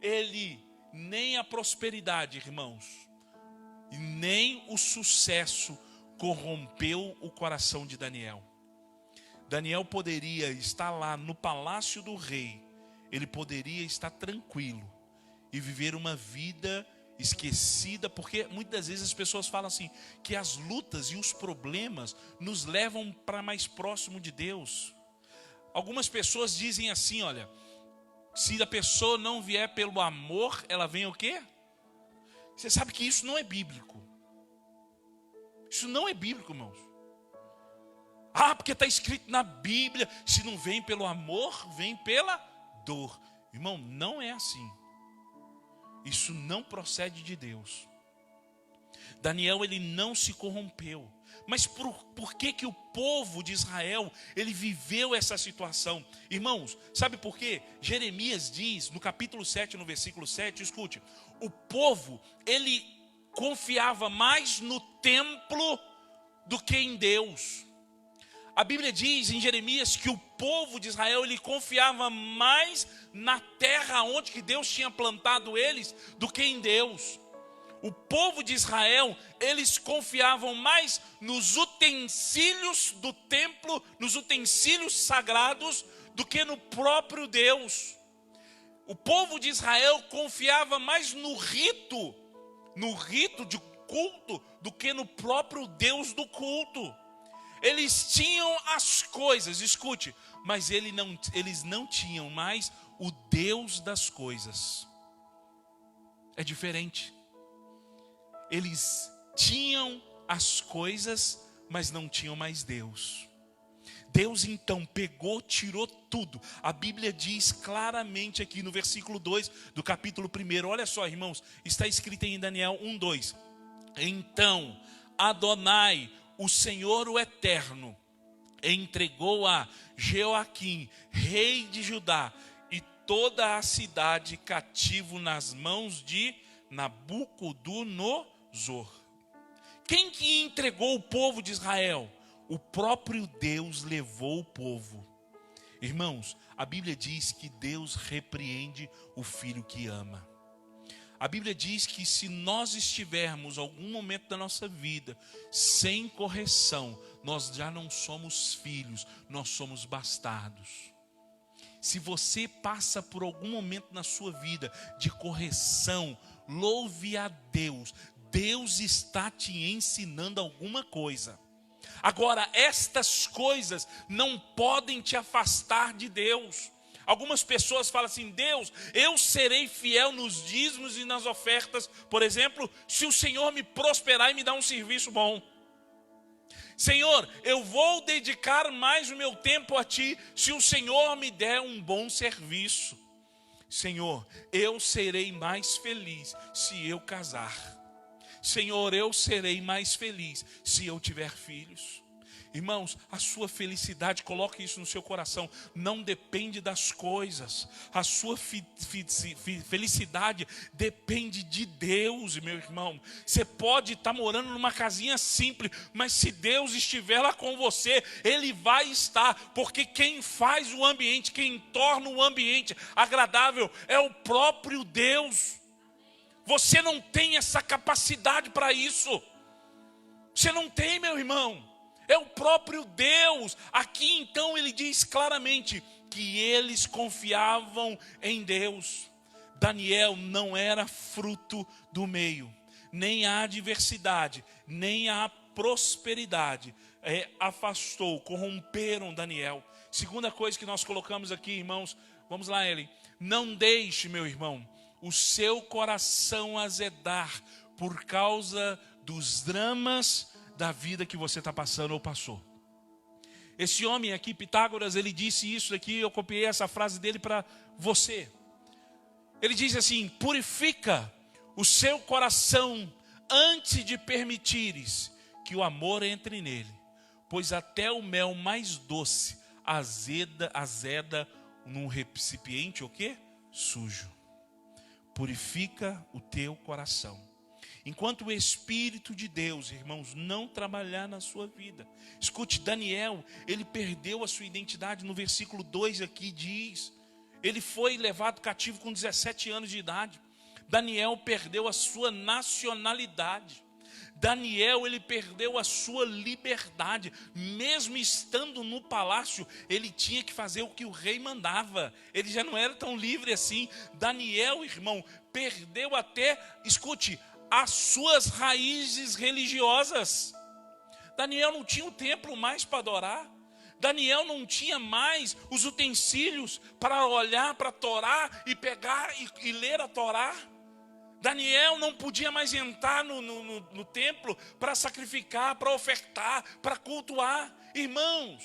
Ele nem a prosperidade, irmãos, e nem o sucesso corrompeu o coração de Daniel. Daniel poderia estar lá no palácio do rei, ele poderia estar tranquilo e viver uma vida esquecida, porque muitas vezes as pessoas falam assim, que as lutas e os problemas nos levam para mais próximo de Deus. Algumas pessoas dizem assim, olha, se a pessoa não vier pelo amor, ela vem o quê? Você sabe que isso não é bíblico. Isso não é bíblico, irmãos. Ah, porque está escrito na Bíblia, se não vem pelo amor, vem pela dor. Irmão, não é assim. Isso não procede de Deus. Daniel, ele não se corrompeu. Mas por que o povo de Israel, ele viveu essa situação? Irmãos, sabe por quê? Jeremias diz, no capítulo 7, no versículo 7, escute. O povo, ele confiava mais no templo do que em Deus. A Bíblia diz em Jeremias que o povo de Israel, ele confiava mais na terra onde que Deus tinha plantado eles do que em Deus. O povo de Israel, eles confiavam mais nos utensílios do templo, nos utensílios sagrados, do que no próprio Deus. O povo de Israel confiava mais no rito de culto, do que no próprio Deus do culto. Eles tinham as coisas, escute, mas eles não tinham mais o Deus das coisas. É diferente. Eles tinham as coisas, mas não tinham mais Deus. Deus então pegou, tirou tudo. A Bíblia diz claramente aqui no versículo 2 do capítulo 1. Olha só, irmãos, está escrito em Daniel 1:2. Então Adonai, o Senhor o Eterno, entregou a Jeoaquim, rei de Judá, e toda a cidade cativo nas mãos de Nabucodonosor. Quem que entregou o povo de Israel? O próprio Deus levou o povo. Irmãos, a Bíblia diz que Deus repreende o filho que ama. A Bíblia diz que se nós estivermos algum momento da nossa vida sem correção, nós já não somos filhos, nós somos bastardos. Se você passa por algum momento na sua vida de correção, louve a Deus. Deus está te ensinando alguma coisa. Agora, estas coisas não podem te afastar de Deus. Algumas pessoas falam assim: Deus, eu serei fiel nos dízimos e nas ofertas, por exemplo, se o Senhor me prosperar e me dar um serviço bom. Senhor, eu vou dedicar mais o meu tempo a Ti, se o Senhor me der um bom serviço. Senhor, eu serei mais feliz se eu casar. Senhor, eu serei mais feliz se eu tiver filhos. Irmãos, a sua felicidade, coloque isso no seu coração, não depende das coisas. A sua felicidade depende de Deus, meu irmão. Você pode estar morando numa casinha simples, mas se Deus estiver lá com você, Ele vai estar. Porque quem faz o ambiente, quem torna o ambiente agradável é o próprio Deus. Você não tem essa capacidade para isso. Você não tem, meu irmão. É o próprio Deus. Aqui então ele diz claramente que eles confiavam em Deus. Daniel não era fruto do meio. Nem a adversidade, nem a prosperidade afastou, corromperam Daniel. Segunda coisa que nós colocamos aqui, irmãos, vamos lá, Ellen. Não deixe, meu irmão, o seu coração azedar por causa dos dramas da vida que você está passando ou passou. Esse homem aqui, Pitágoras, ele disse isso aqui, eu copiei essa frase dele para você. Ele diz assim: purifica o seu coração antes de permitires que o amor entre nele, pois até o mel mais doce azeda num recipiente o quê? Sujo. Purifica o teu coração. Enquanto o Espírito de Deus, irmãos, não trabalhar na sua vida. Escute, Daniel, ele perdeu a sua identidade. No versículo 2 aqui diz, ele foi levado cativo com 17 anos de idade. Daniel perdeu a sua nacionalidade. Daniel, ele perdeu a sua liberdade. Mesmo estando no palácio, ele tinha que fazer o que o rei mandava. Ele já não era tão livre assim. Daniel, irmão, perdeu até, escute, as suas raízes religiosas. Daniel não tinha um templo mais para adorar. Daniel não tinha mais os utensílios para olhar para a Torá e pegar e ler a Torá. Daniel não podia mais entrar no templo para sacrificar, para ofertar, para cultuar. Irmãos,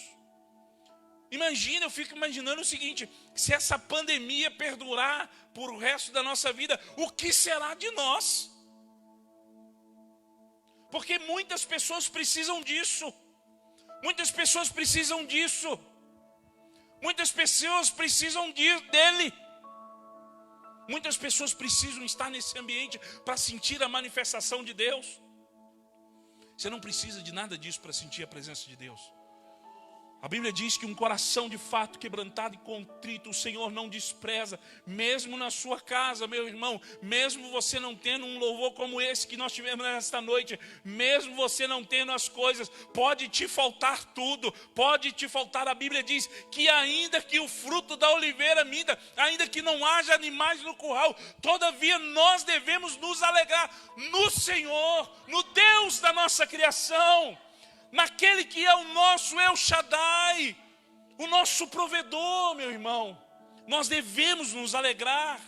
imagina, eu fico imaginando o seguinte: se essa pandemia perdurar por o resto da nossa vida, o que será de nós? Porque muitas pessoas precisam disso. Muitas pessoas precisam disso. Muitas pessoas precisam dele. Muitas pessoas precisam estar nesse ambiente para sentir a manifestação de Deus. Você não precisa de nada disso para sentir a presença de Deus. A Bíblia diz que um coração de fato quebrantado e contrito, o Senhor não despreza. Mesmo na sua casa, meu irmão, mesmo você não tendo um louvor como esse que nós tivemos nesta noite, mesmo você não tendo as coisas, pode te faltar tudo, pode te faltar. A Bíblia diz que ainda que o fruto da oliveira minta, ainda que não haja animais no curral, todavia nós devemos nos alegrar no Senhor, no Deus da nossa criação, naquele que é o nosso El Shaddai, o nosso provedor, meu irmão. Nós devemos nos alegrar.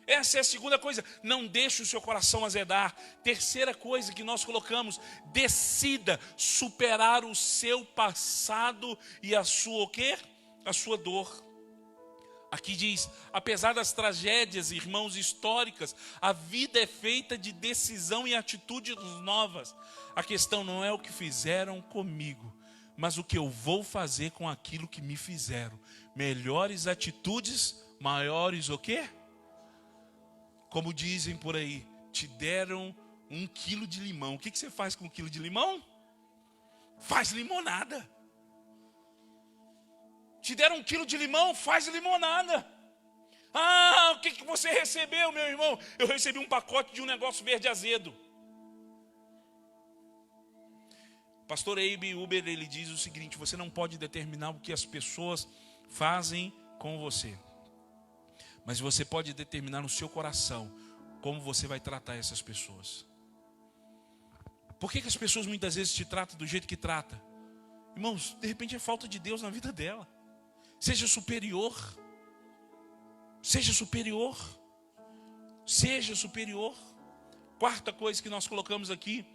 Essa é a segunda coisa. Não deixe o seu coração azedar. Terceira coisa que nós colocamos: decida superar o seu passado e a sua o quê? A sua dor. Aqui diz: apesar das tragédias, irmãos, históricas, a vida é feita de decisão e atitudes novas. A questão não é o que fizeram comigo, mas o que eu vou fazer com aquilo que me fizeram. Melhores atitudes, maiores o quê? Como dizem por aí, te deram 1 quilo de limão. O que você faz com 1 quilo de limão? Faz limonada. Te deram 1 quilo de limão, faz limonada. Ah, o que você recebeu, meu irmão? Eu recebi um pacote de um negócio verde azedo. Pastor Abe Uber, ele diz o seguinte: você não pode determinar o que as pessoas fazem com você, mas você pode determinar no seu coração como você vai tratar essas pessoas. Por que as pessoas muitas vezes te tratam do jeito que trata? Irmãos, de repente é falta de Deus na vida dela. Seja superior. Seja superior. Seja superior. Quarta coisa que nós colocamos aqui: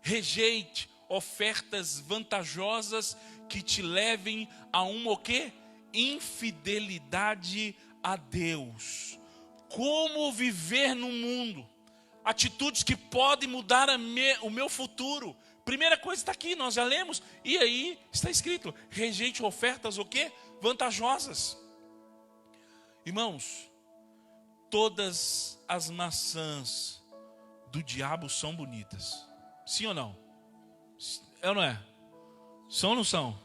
rejeite ofertas vantajosas que te levem a uma o quê? Infidelidade a Deus. Como viver no mundo? Atitudes que podem mudar o meu futuro. Primeira coisa está aqui, nós já lemos. E aí está escrito: rejeite ofertas o quê? Vantajosas. Irmãos, todas as maçãs do diabo são bonitas. Sim ou não? É ou não é? São ou não são?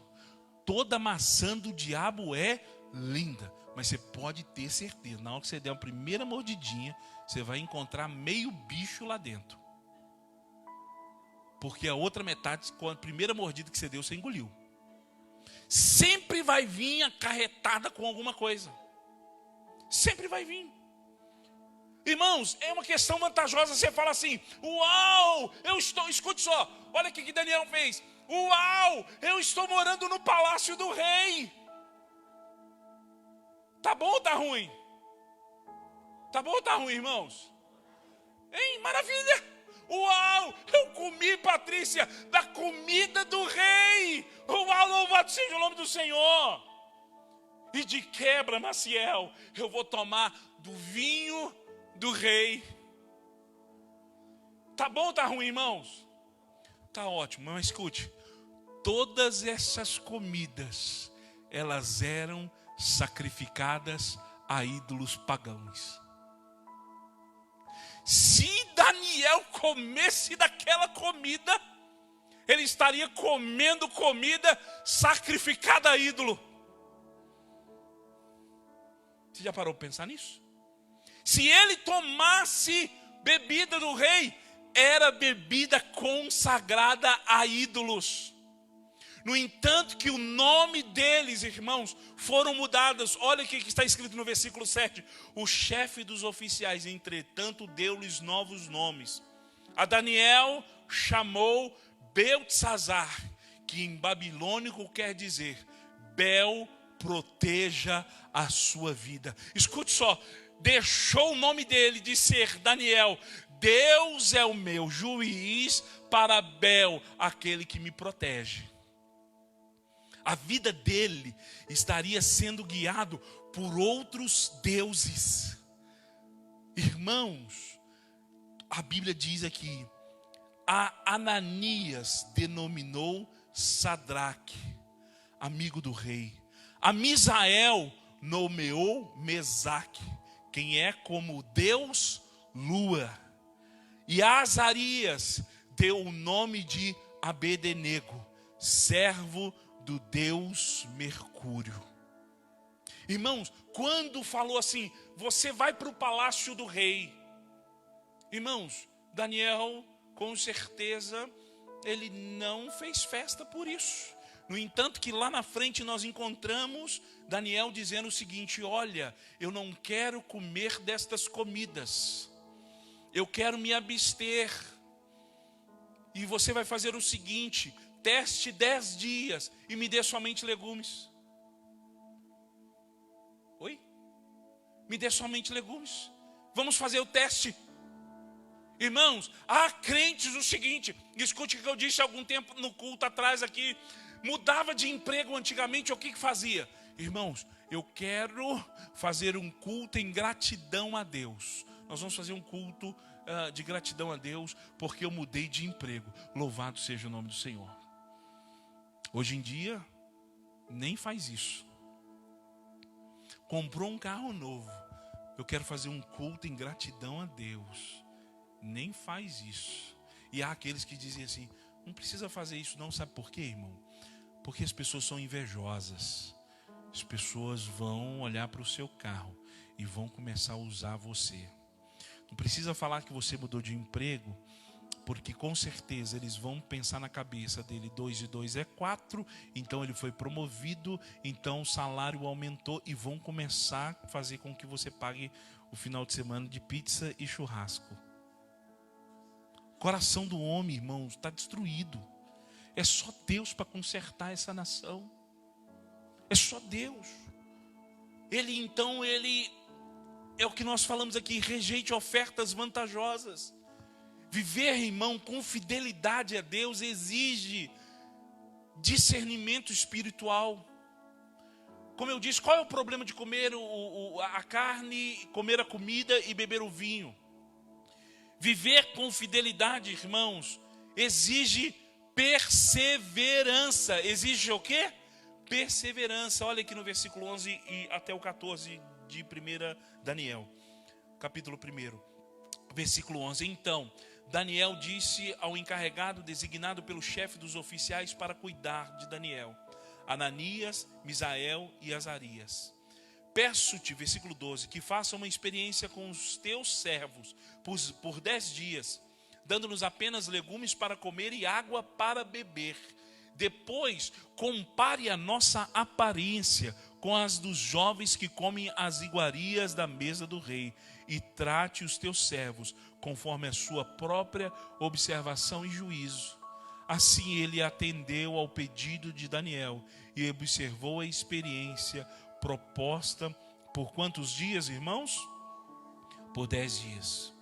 Toda maçã do diabo é linda. Mas você pode ter certeza, na hora que você der a primeira mordidinha, você vai encontrar meio bicho lá dentro. Porque a outra metade, com a primeira mordida que você deu, você engoliu. Sempre vai vir acarretada com alguma coisa. Sempre vai vir. Irmãos, é uma questão vantajosa. Você fala assim: uau, escute só, olha o que Daniel fez. Uau, eu estou morando no palácio do rei. Tá bom ou tá ruim? Tá bom ou tá ruim, irmãos? Hein, maravilha. Uau, eu comi, Patrícia, da comida do rei. Uau, louvado seja o nome do Senhor. E de quebra, Maciel, eu vou tomar do vinho do rei. Tá bom ou tá ruim, irmãos? Tá ótimo, mas escute: todas essas comidas, elas eram sacrificadas a ídolos pagãos. Se Daniel comesse daquela comida, ele estaria comendo comida sacrificada a ídolo. Você já parou para pensar nisso? Se ele tomasse bebida do rei, era bebida consagrada a ídolos. No entanto, que o nome deles, irmãos, foram mudados. Olha o que está escrito no versículo 7. O chefe dos oficiais, entretanto, deu-lhes novos nomes. A Daniel chamou Beltesazar, que em babilônico quer dizer: Bel proteja a sua vida. Escute só. Deixou o nome dele de ser Daniel, Deus é o meu juiz, para Bel, aquele que me protege. A vida dele estaria sendo guiado por outros deuses. Irmãos, a Bíblia diz aqui, a Ananias denominou Sadraque, amigo do rei. A Misael nomeou Mesaque, quem é como Deus Lua. E a Azarias deu o nome de Abednego, servo do Deus Mercúrio. Irmãos, quando falou assim, você vai para o palácio do rei. Irmãos, Daniel, com certeza, ele não fez festa por isso. No entanto, que lá na frente nós encontramos Daniel dizendo o seguinte: olha, eu não quero comer destas comidas, eu quero me abster. E você vai fazer o seguinte: teste 10 dias e me dê somente legumes. Oi? Me dê somente legumes. Vamos fazer o teste. Irmãos, há crentes o seguinte, escute o que eu disse há algum tempo no culto atrás aqui. Mudava de emprego antigamente, o que fazia? Irmãos, eu quero fazer um culto em gratidão a Deus. Nós vamos fazer um culto de gratidão a Deus, porque eu mudei de emprego. Louvado seja o nome do Senhor. Hoje em dia, nem faz isso. Comprou um carro novo, eu quero fazer um culto em gratidão a Deus. Nem faz isso. E há aqueles que dizem assim, não precisa fazer isso não, sabe por quê, irmão? Porque as pessoas são invejosas. As pessoas vão olhar para o seu carro e vão começar a usar você. Não precisa falar que você mudou de emprego, porque com certeza eles vão pensar na cabeça dele, 2 e 2 é 4, então ele foi promovido, então o salário aumentou, e vão começar a fazer com que você pague o final de semana de pizza e churrasco. O coração do homem, irmãos, está destruído. É só Deus para consertar essa nação. É só Deus. Ele é o que nós falamos aqui, rejeite ofertas vantajosas. Viver, irmão, com fidelidade a Deus exige discernimento espiritual. Como eu disse, qual é o problema de comer a carne, comer a comida e beber o vinho? Viver com fidelidade, irmãos, exige perseverança. Exige o quê? Perseverança. Olha aqui no versículo 11 e até o 14 de 1 Daniel, capítulo 1, versículo 11. Então, Daniel disse ao encarregado designado pelo chefe dos oficiais para cuidar de Daniel, Ananias, Misael e Azarias: peço-te, versículo 12, que faça uma experiência com os teus servos por 10 dias, dando-nos apenas legumes para comer e água para beber. Depois, compare a nossa aparência com as dos jovens que comem as iguarias da mesa do rei, e trate os teus servos conforme a sua própria observação e juízo. Assim ele atendeu ao pedido de Daniel e observou a experiência proposta por quantos dias, irmãos? Por 10 dias.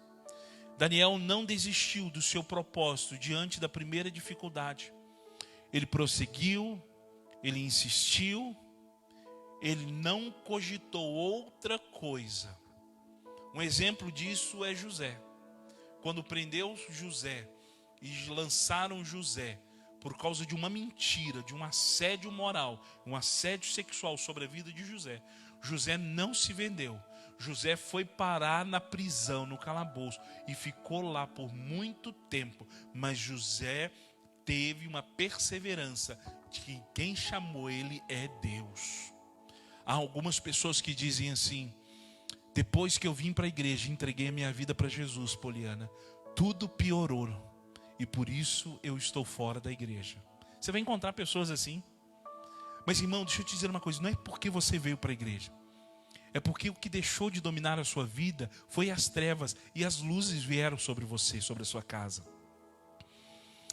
Daniel não desistiu do seu propósito diante da primeira dificuldade. Ele prosseguiu, ele insistiu, ele não cogitou outra coisa. Um exemplo disso é José. Quando prendeu José e lançaram José por causa de uma mentira, de um assédio moral, um assédio sexual sobre a vida de José, José não se vendeu. José foi parar na prisão, no calabouço, e ficou lá por muito tempo. Mas José teve uma perseverança de que quem chamou ele é Deus. Há algumas pessoas que dizem assim: depois que eu vim para a igreja e entreguei a minha vida para Jesus, Poliana, tudo piorou, e por isso eu estou fora da igreja. Você vai encontrar pessoas assim. Mas, irmão, deixa eu te dizer uma coisa: não é porque você veio para a igreja, é porque o que deixou de dominar a sua vida foi as trevas, e as luzes vieram sobre você, sobre a sua casa.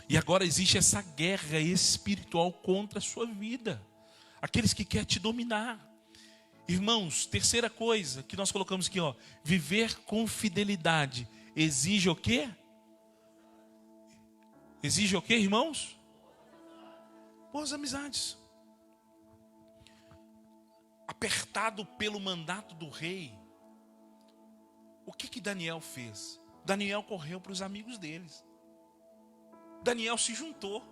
E agora existe essa guerra espiritual contra a sua vida, aqueles que querem te dominar. Irmãos, terceira coisa que nós colocamos aqui, viver com fidelidade exige o quê? Exige o quê, irmãos? Boas amizades. Apertado pelo mandato do rei, o que Daniel fez? Daniel correu para os amigos deles. Daniel se juntou.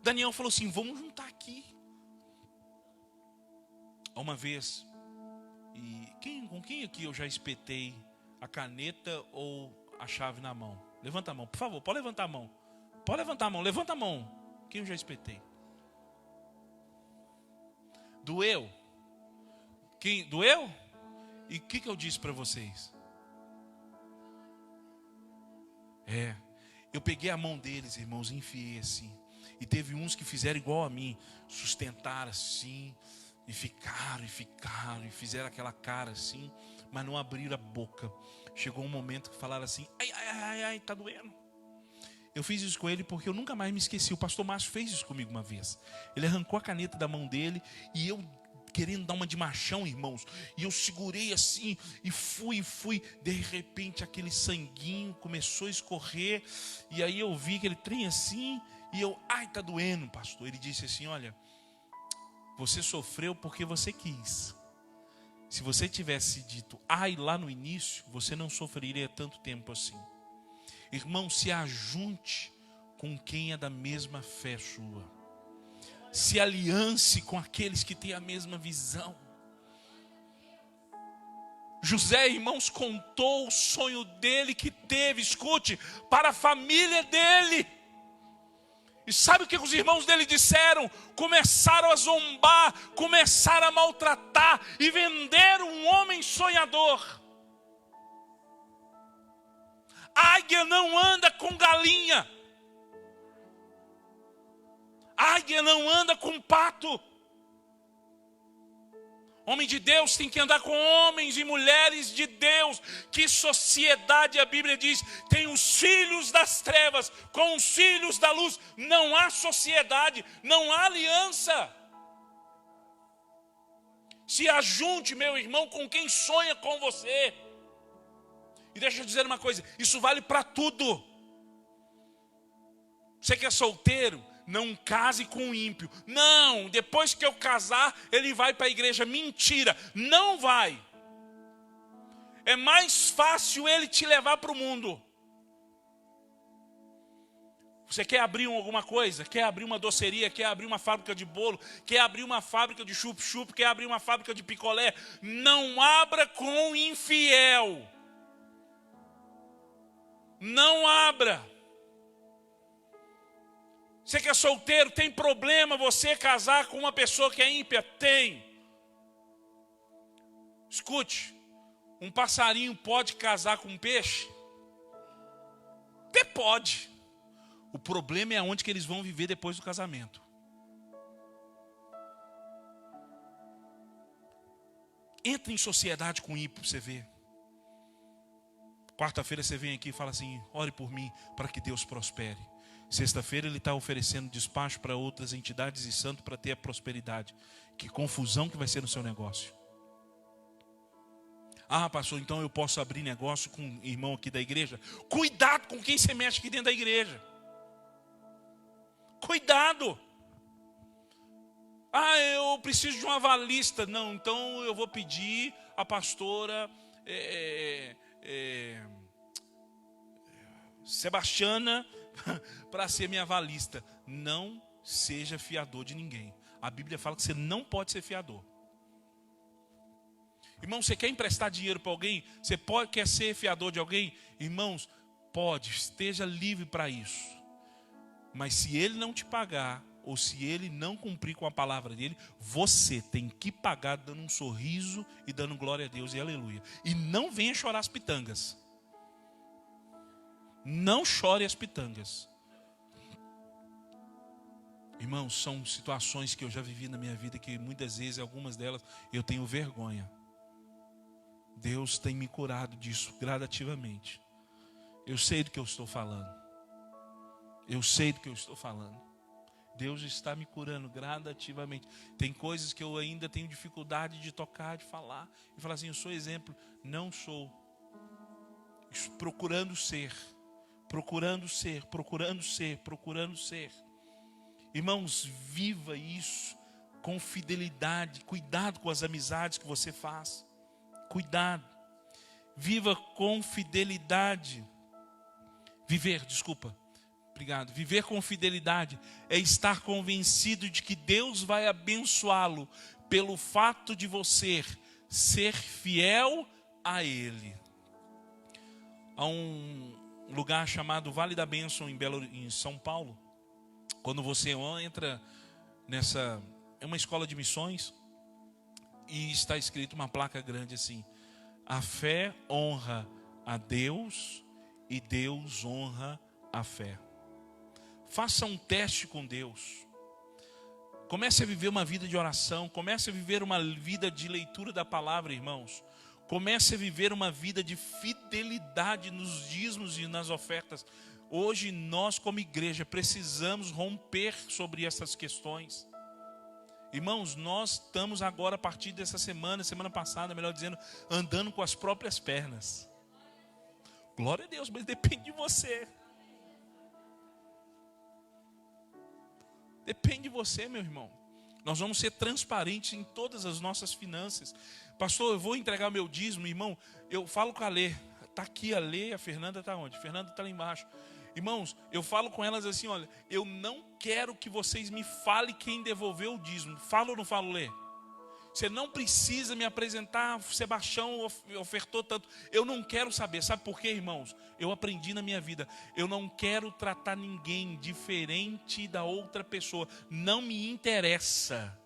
Daniel falou assim: vamos juntar aqui. Uma vez, com quem aqui eu já espetei a caneta ou a chave na mão? Levanta a mão, por favor, pode levantar a mão. Pode levantar a mão, levanta a mão. Quem eu já espetei? Doeu? Quem doeu? E o que eu disse para vocês? Eu peguei a mão deles, irmãos, e enfiei assim. E teve uns que fizeram igual a mim, sustentaram assim, e ficaram, e fizeram aquela cara assim, mas não abriram a boca. Chegou um momento que falaram assim: ai, tá doendo. Eu fiz isso com ele porque eu nunca mais me esqueci. O pastor Márcio fez isso comigo uma vez. Ele arrancou a caneta da mão dele e eu, querendo dar uma de machão, irmãos, e eu segurei assim e fui. De repente aquele sanguinho começou a escorrer e aí eu vi aquele trem assim e eu, ai, tá doendo, pastor. Ele disse assim: olha, você sofreu porque você quis. Se você tivesse dito ai lá no início, você não sofreria tanto tempo assim. Irmão, se ajunte com quem é da mesma fé sua. Se aliance com aqueles que têm a mesma visão. José, irmãos, contou o sonho dele que teve, escute, para a família dele. E sabe o que os irmãos dele disseram? Começaram a zombar, começaram a maltratar e venderam um homem sonhador. Águia não anda com galinha. Águia não anda com pato. Homem de Deus tem que andar com homens e mulheres de Deus. Que sociedade, a Bíblia diz, tem os filhos das trevas com os filhos da luz. Não há sociedade, não há aliança. Se ajunte, meu irmão, com quem sonha com você. E deixa eu dizer uma coisa, isso vale para tudo. Você que é solteiro, não case com um ímpio. Não, depois que eu casar, ele vai para a igreja. Mentira, não vai. É mais fácil ele te levar para o mundo. Você quer abrir alguma coisa? Quer abrir uma doceria? Quer abrir uma fábrica de bolo? Quer abrir uma fábrica de chup-chup? Quer abrir uma fábrica de picolé? Não abra com infiel. Não abra. Você que é solteiro, tem problema você casar com uma pessoa que é ímpia? Tem. Escute, um passarinho pode casar com um peixe? Até pode. O problema é onde que eles vão viver depois do casamento. Entra em sociedade com ímpio para você ver. Quarta-feira você vem aqui e fala assim: ore por mim para que Deus prospere. Sexta-feira ele está oferecendo despacho para outras entidades e santo para ter a prosperidade. Que confusão que vai ser no seu negócio. Ah, pastor, então eu posso abrir negócio com um irmão aqui da igreja? Cuidado com quem você mexe aqui dentro da igreja. Cuidado. Ah, eu preciso de uma avalista. Não, então eu vou pedir a pastora Sebastiana para ser minha avalista. Não seja fiador de ninguém. A Bíblia fala que você não pode ser fiador. Irmão, você quer emprestar dinheiro para alguém? Você quer ser fiador de alguém? Irmãos, pode, esteja livre para isso. Mas se ele não te pagar, ou se ele não cumprir com a palavra dele, você tem que pagar dando um sorriso e dando glória a Deus e aleluia. E não venha chorar as pitangas. Não chore as pitangas. Irmãos, são situações que eu já vivi na minha vida que muitas vezes, algumas delas, eu tenho vergonha. Deus tem me curado disso gradativamente. Eu sei do que eu estou falando. Eu sei do que eu estou falando. Deus está me curando gradativamente. Tem coisas que eu ainda tenho dificuldade de tocar, de falar. E falar assim, eu sou exemplo. Não sou. procurando ser, procurando ser, procurando ser, procurando ser. Irmãos, viva isso com fidelidade. Cuidado com as amizades que você faz. Cuidado. Viva com fidelidade. Viver com fidelidade é estar convencido de que Deus vai abençoá-lo pelo fato de você ser fiel a Ele. Há um lugar chamado Vale da Bênção em São Paulo. Quando você entra é uma escola de missões e está escrito uma placa grande assim: a fé honra a Deus e Deus honra a fé. Faça um teste com Deus. Comece a viver uma vida de oração. Comece a viver uma vida de leitura da palavra, irmãos. Comece a viver uma vida de fidelidade nos dízimos e nas ofertas. Hoje nós, como igreja, precisamos romper sobre essas questões. Irmãos, nós estamos agora, a partir dessa semana passada, melhor dizendo, andando com as próprias pernas. Glória a Deus, mas depende de você. Depende de você, meu irmão. Nós vamos ser transparentes em todas as nossas finanças. Pastor, eu vou entregar meu dízimo, irmão. Eu falo com a Lê. Está aqui a Lê, a Fernanda está onde? A Fernanda está lá embaixo. Irmãos, eu falo com elas assim, olha, eu não quero que vocês me falem quem devolveu o dízimo. Falo ou não falo, Lê? Você não precisa me apresentar, Sebastião ofertou tanto. Eu não quero saber. Sabe por quê, irmãos? Eu aprendi na minha vida. Eu não quero tratar ninguém diferente da outra pessoa. Não me interessa.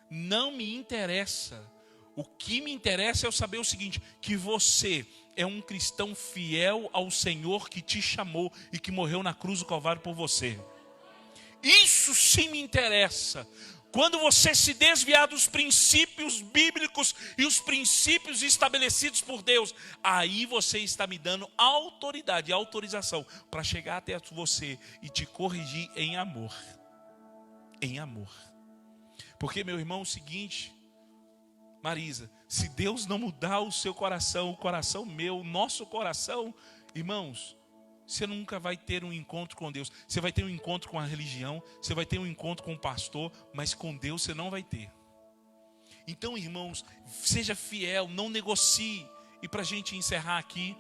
Não me interessa. O que me interessa é eu saber o seguinte: que você é um cristão fiel ao Senhor que te chamou e que morreu na cruz do Calvário por você. Isso sim me interessa. Quando você se desviar dos princípios bíblicos e os princípios estabelecidos por Deus, aí você está me dando autoridade e autorização para chegar até você e te corrigir em amor. Em amor. Porque, meu irmão, é o seguinte, Marisa, se Deus não mudar o seu coração, o coração meu, o nosso coração, irmãos, você nunca vai ter um encontro com Deus. Você vai ter um encontro com a religião, você vai ter um encontro com o pastor, mas com Deus você não vai ter. Então, irmãos, seja fiel, não negocie. E para a gente encerrar aqui,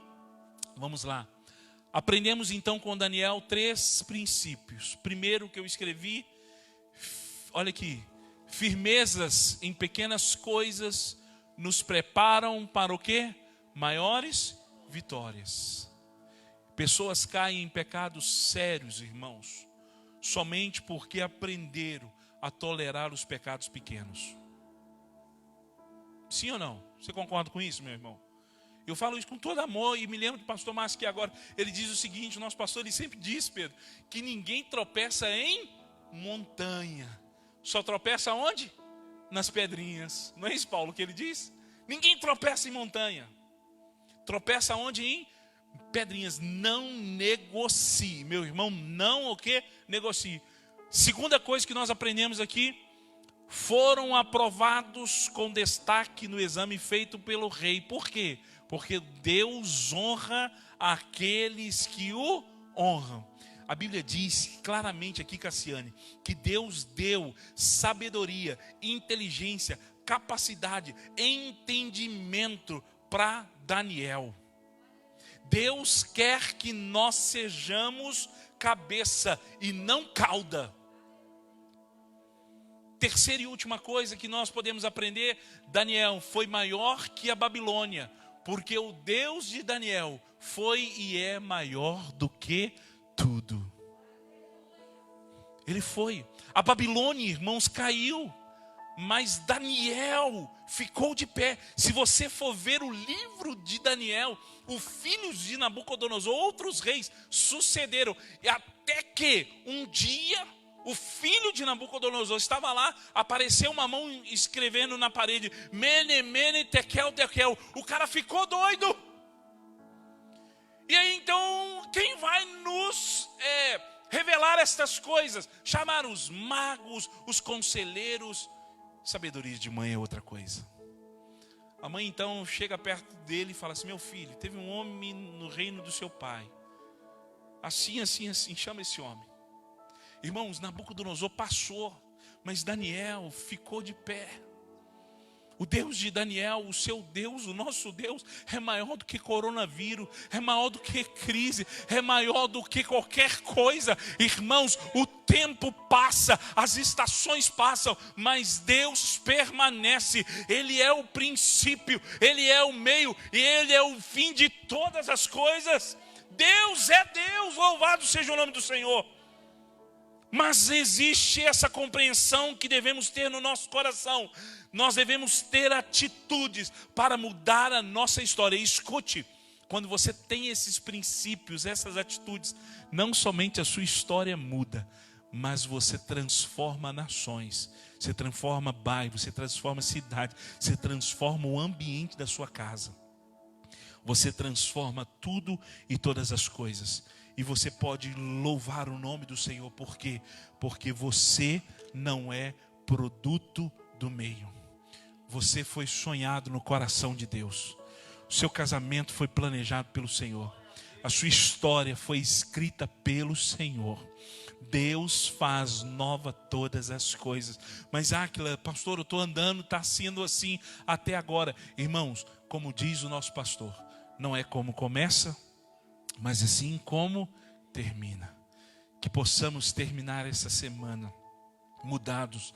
vamos lá. Aprendemos então com Daniel 3 princípios. Primeiro que eu escrevi, olha aqui. Firmezas em pequenas coisas nos preparam para o quê? Maiores vitórias. Pessoas caem em pecados sérios, irmãos, somente porque aprenderam a tolerar os pecados pequenos. Sim ou não? Você concorda com isso, meu irmão? Eu falo isso com todo amor e me lembro do pastor Márcio que agora, ele diz o seguinte, o nosso pastor, ele sempre diz, Pedro, que ninguém tropeça em montanha. Só tropeça onde? Nas pedrinhas. Não é isso, Paulo, que ele diz? Ninguém tropeça em montanha. Tropeça onde? Em pedrinhas. Não negocie, meu irmão, não o que? Negocie. Segunda coisa que nós aprendemos aqui, foram aprovados com destaque no exame feito pelo rei. Por quê? Porque Deus honra aqueles que o honram. A Bíblia diz claramente aqui, Cassiane, que Deus deu sabedoria, inteligência, capacidade, entendimento para Daniel. Deus quer que nós sejamos cabeça e não cauda. Terceira e última coisa que nós podemos aprender, Daniel foi maior que a Babilônia, porque o Deus de Daniel foi e é maior do que tudo. Ele foi. A Babilônia, irmãos, caiu, mas Daniel ficou de pé. Se você for ver o livro de Daniel, os filhos de Nabucodonosor, outros reis sucederam, até que um dia o filho de Nabucodonosor estava lá, apareceu uma mão escrevendo na parede, Mene, Mene, Tekel, Tekel. O cara ficou doido. E aí então, quem vai nos revelar estas coisas? Chamar os magos, os conselheiros. Sabedoria de mãe é outra coisa. A mãe então chega perto dele e fala assim: meu filho, teve um homem no reino do seu pai. Assim, assim, assim, chama esse homem. Irmãos, Nabucodonosor passou, mas Daniel ficou de pé. O Deus de Daniel, o seu Deus, o nosso Deus, é maior do que coronavírus, é maior do que crise, é maior do que qualquer coisa. Irmãos, o tempo passa, as estações passam, mas Deus permanece. Ele é o princípio, Ele é o meio e Ele é o fim de todas as coisas. Deus é Deus, louvado seja o nome do Senhor. Mas existe essa compreensão que devemos ter no nosso coração. Nós devemos ter atitudes para mudar a nossa história. E escute, quando você tem esses princípios, essas atitudes, não somente a sua história muda, mas você transforma nações, você transforma bairros, você transforma cidade, você transforma o ambiente da sua casa. Você transforma tudo e todas as coisas. E você pode louvar o nome do Senhor. Por quê? Porque você não é produto do meio. Você foi sonhado no coração de Deus. O seu casamento foi planejado pelo Senhor. A sua história foi escrita pelo Senhor. Deus faz nova todas as coisas. Mas Áquila, pastor, eu estou andando, está sendo assim até agora. Irmãos, como diz o nosso pastor, não é como começa, mas assim como termina. Que possamos terminar essa semana mudados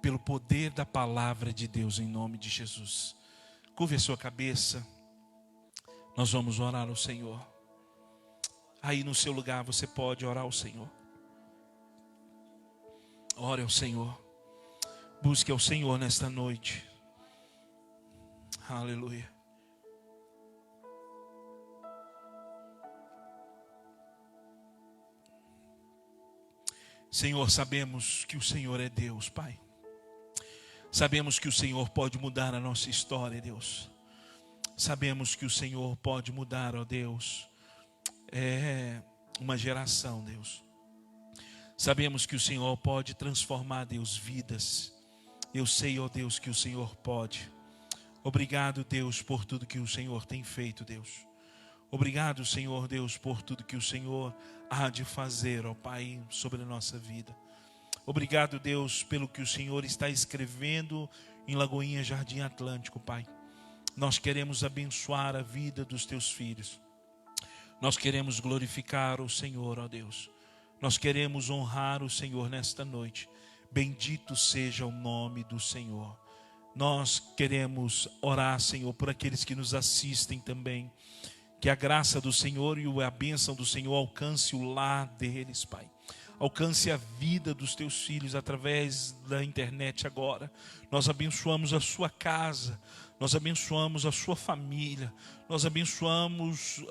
pelo poder da palavra de Deus, em nome de Jesus. Curve a sua cabeça. Nós vamos orar ao Senhor. Aí no seu lugar você pode orar ao Senhor. Ore ao Senhor. Busque ao Senhor nesta noite. Aleluia. Senhor, sabemos que o Senhor é Deus, Pai. Sabemos que o Senhor pode mudar a nossa história, Deus. Sabemos que o Senhor pode mudar, ó Deus, uma geração, Deus. Sabemos que o Senhor pode transformar, Deus, vidas. Eu sei, ó Deus, que o Senhor pode. Obrigado, Deus, por tudo que o Senhor tem feito, Deus. Obrigado, Senhor Deus, por tudo que o Senhor há de fazer, ó Pai, sobre a nossa vida. Obrigado, Deus, pelo que o Senhor está escrevendo em Lagoinha Jardim Atlântico, Pai. Nós queremos abençoar a vida dos teus filhos. Nós queremos glorificar o Senhor, ó Deus. Nós queremos honrar o Senhor nesta noite. Bendito seja o nome do Senhor. Nós queremos orar, Senhor, por aqueles que nos assistem também. Que a graça do Senhor e a bênção do Senhor alcance o lar deles, Pai. Alcance a vida dos teus filhos através da internet agora. Nós abençoamos a sua casa, nós abençoamos a sua família, nós abençoamos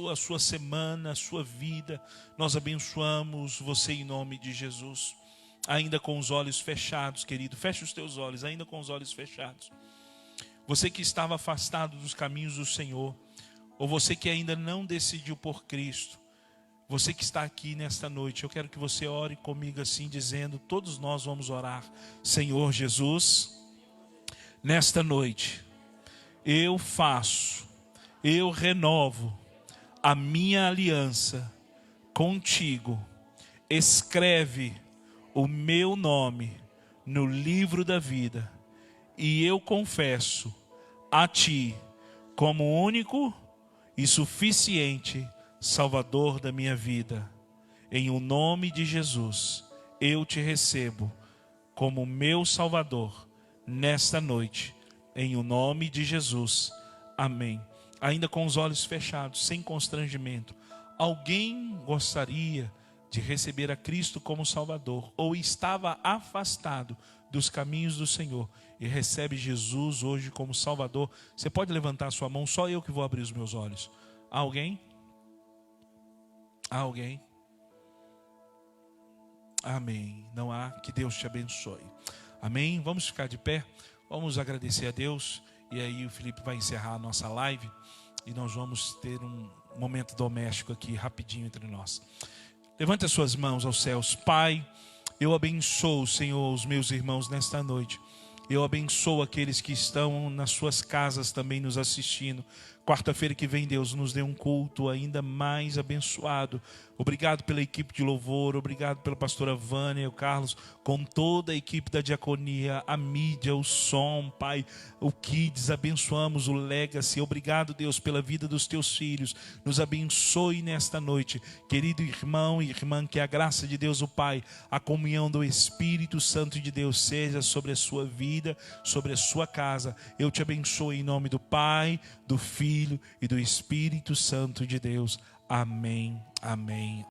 a sua semana, a sua vida. Nós abençoamos você em nome de Jesus. Ainda com os olhos fechados, querido, feche os teus olhos, ainda com os olhos fechados. Você que estava afastado dos caminhos do Senhor, ou você que ainda não decidiu por Cristo, você que está aqui nesta noite, eu quero que você ore comigo assim, dizendo, todos nós vamos orar. Senhor Jesus, nesta noite, eu renovo a minha aliança contigo. Escreve o meu nome no livro da vida, e eu confesso a Ti como único e suficiente Salvador da minha vida. Em o nome de Jesus, eu te recebo como meu Salvador nesta noite. Em o nome de Jesus. Amém. Ainda com os olhos fechados, sem constrangimento, alguém gostaria de receber a Cristo como Salvador, ou estava afastado dos caminhos do Senhor e recebe Jesus hoje como Salvador? Você pode levantar a sua mão, só eu que vou abrir os meus olhos. Há alguém? Há alguém? Amém. Não há? Que Deus te abençoe. Amém. Vamos ficar de pé, vamos agradecer a Deus, e aí o Felipe vai encerrar a nossa live e nós vamos ter um momento doméstico aqui rapidinho entre nós. Levante as suas mãos aos céus. Pai, eu abençoo, Senhor, os meus irmãos nesta noite. Eu abençoo aqueles que estão nas suas casas também nos assistindo. Quarta-feira que vem, Deus, nos dê um culto ainda mais abençoado. Obrigado pela equipe de louvor, obrigado pela pastora Vânia, o Carlos, com toda a equipe da diaconia, a mídia, o som, Pai, o Kids, abençoamos o Legacy. Obrigado, Deus, pela vida dos teus filhos. Nos abençoe nesta noite. Querido irmão e irmã, que a graça de Deus, o Pai, a comunhão do Espírito Santo de Deus seja sobre a sua vida, sobre a sua casa. Eu te abençoo em nome do Pai, do Filho e do Espírito Santo de Deus. Amém, amém.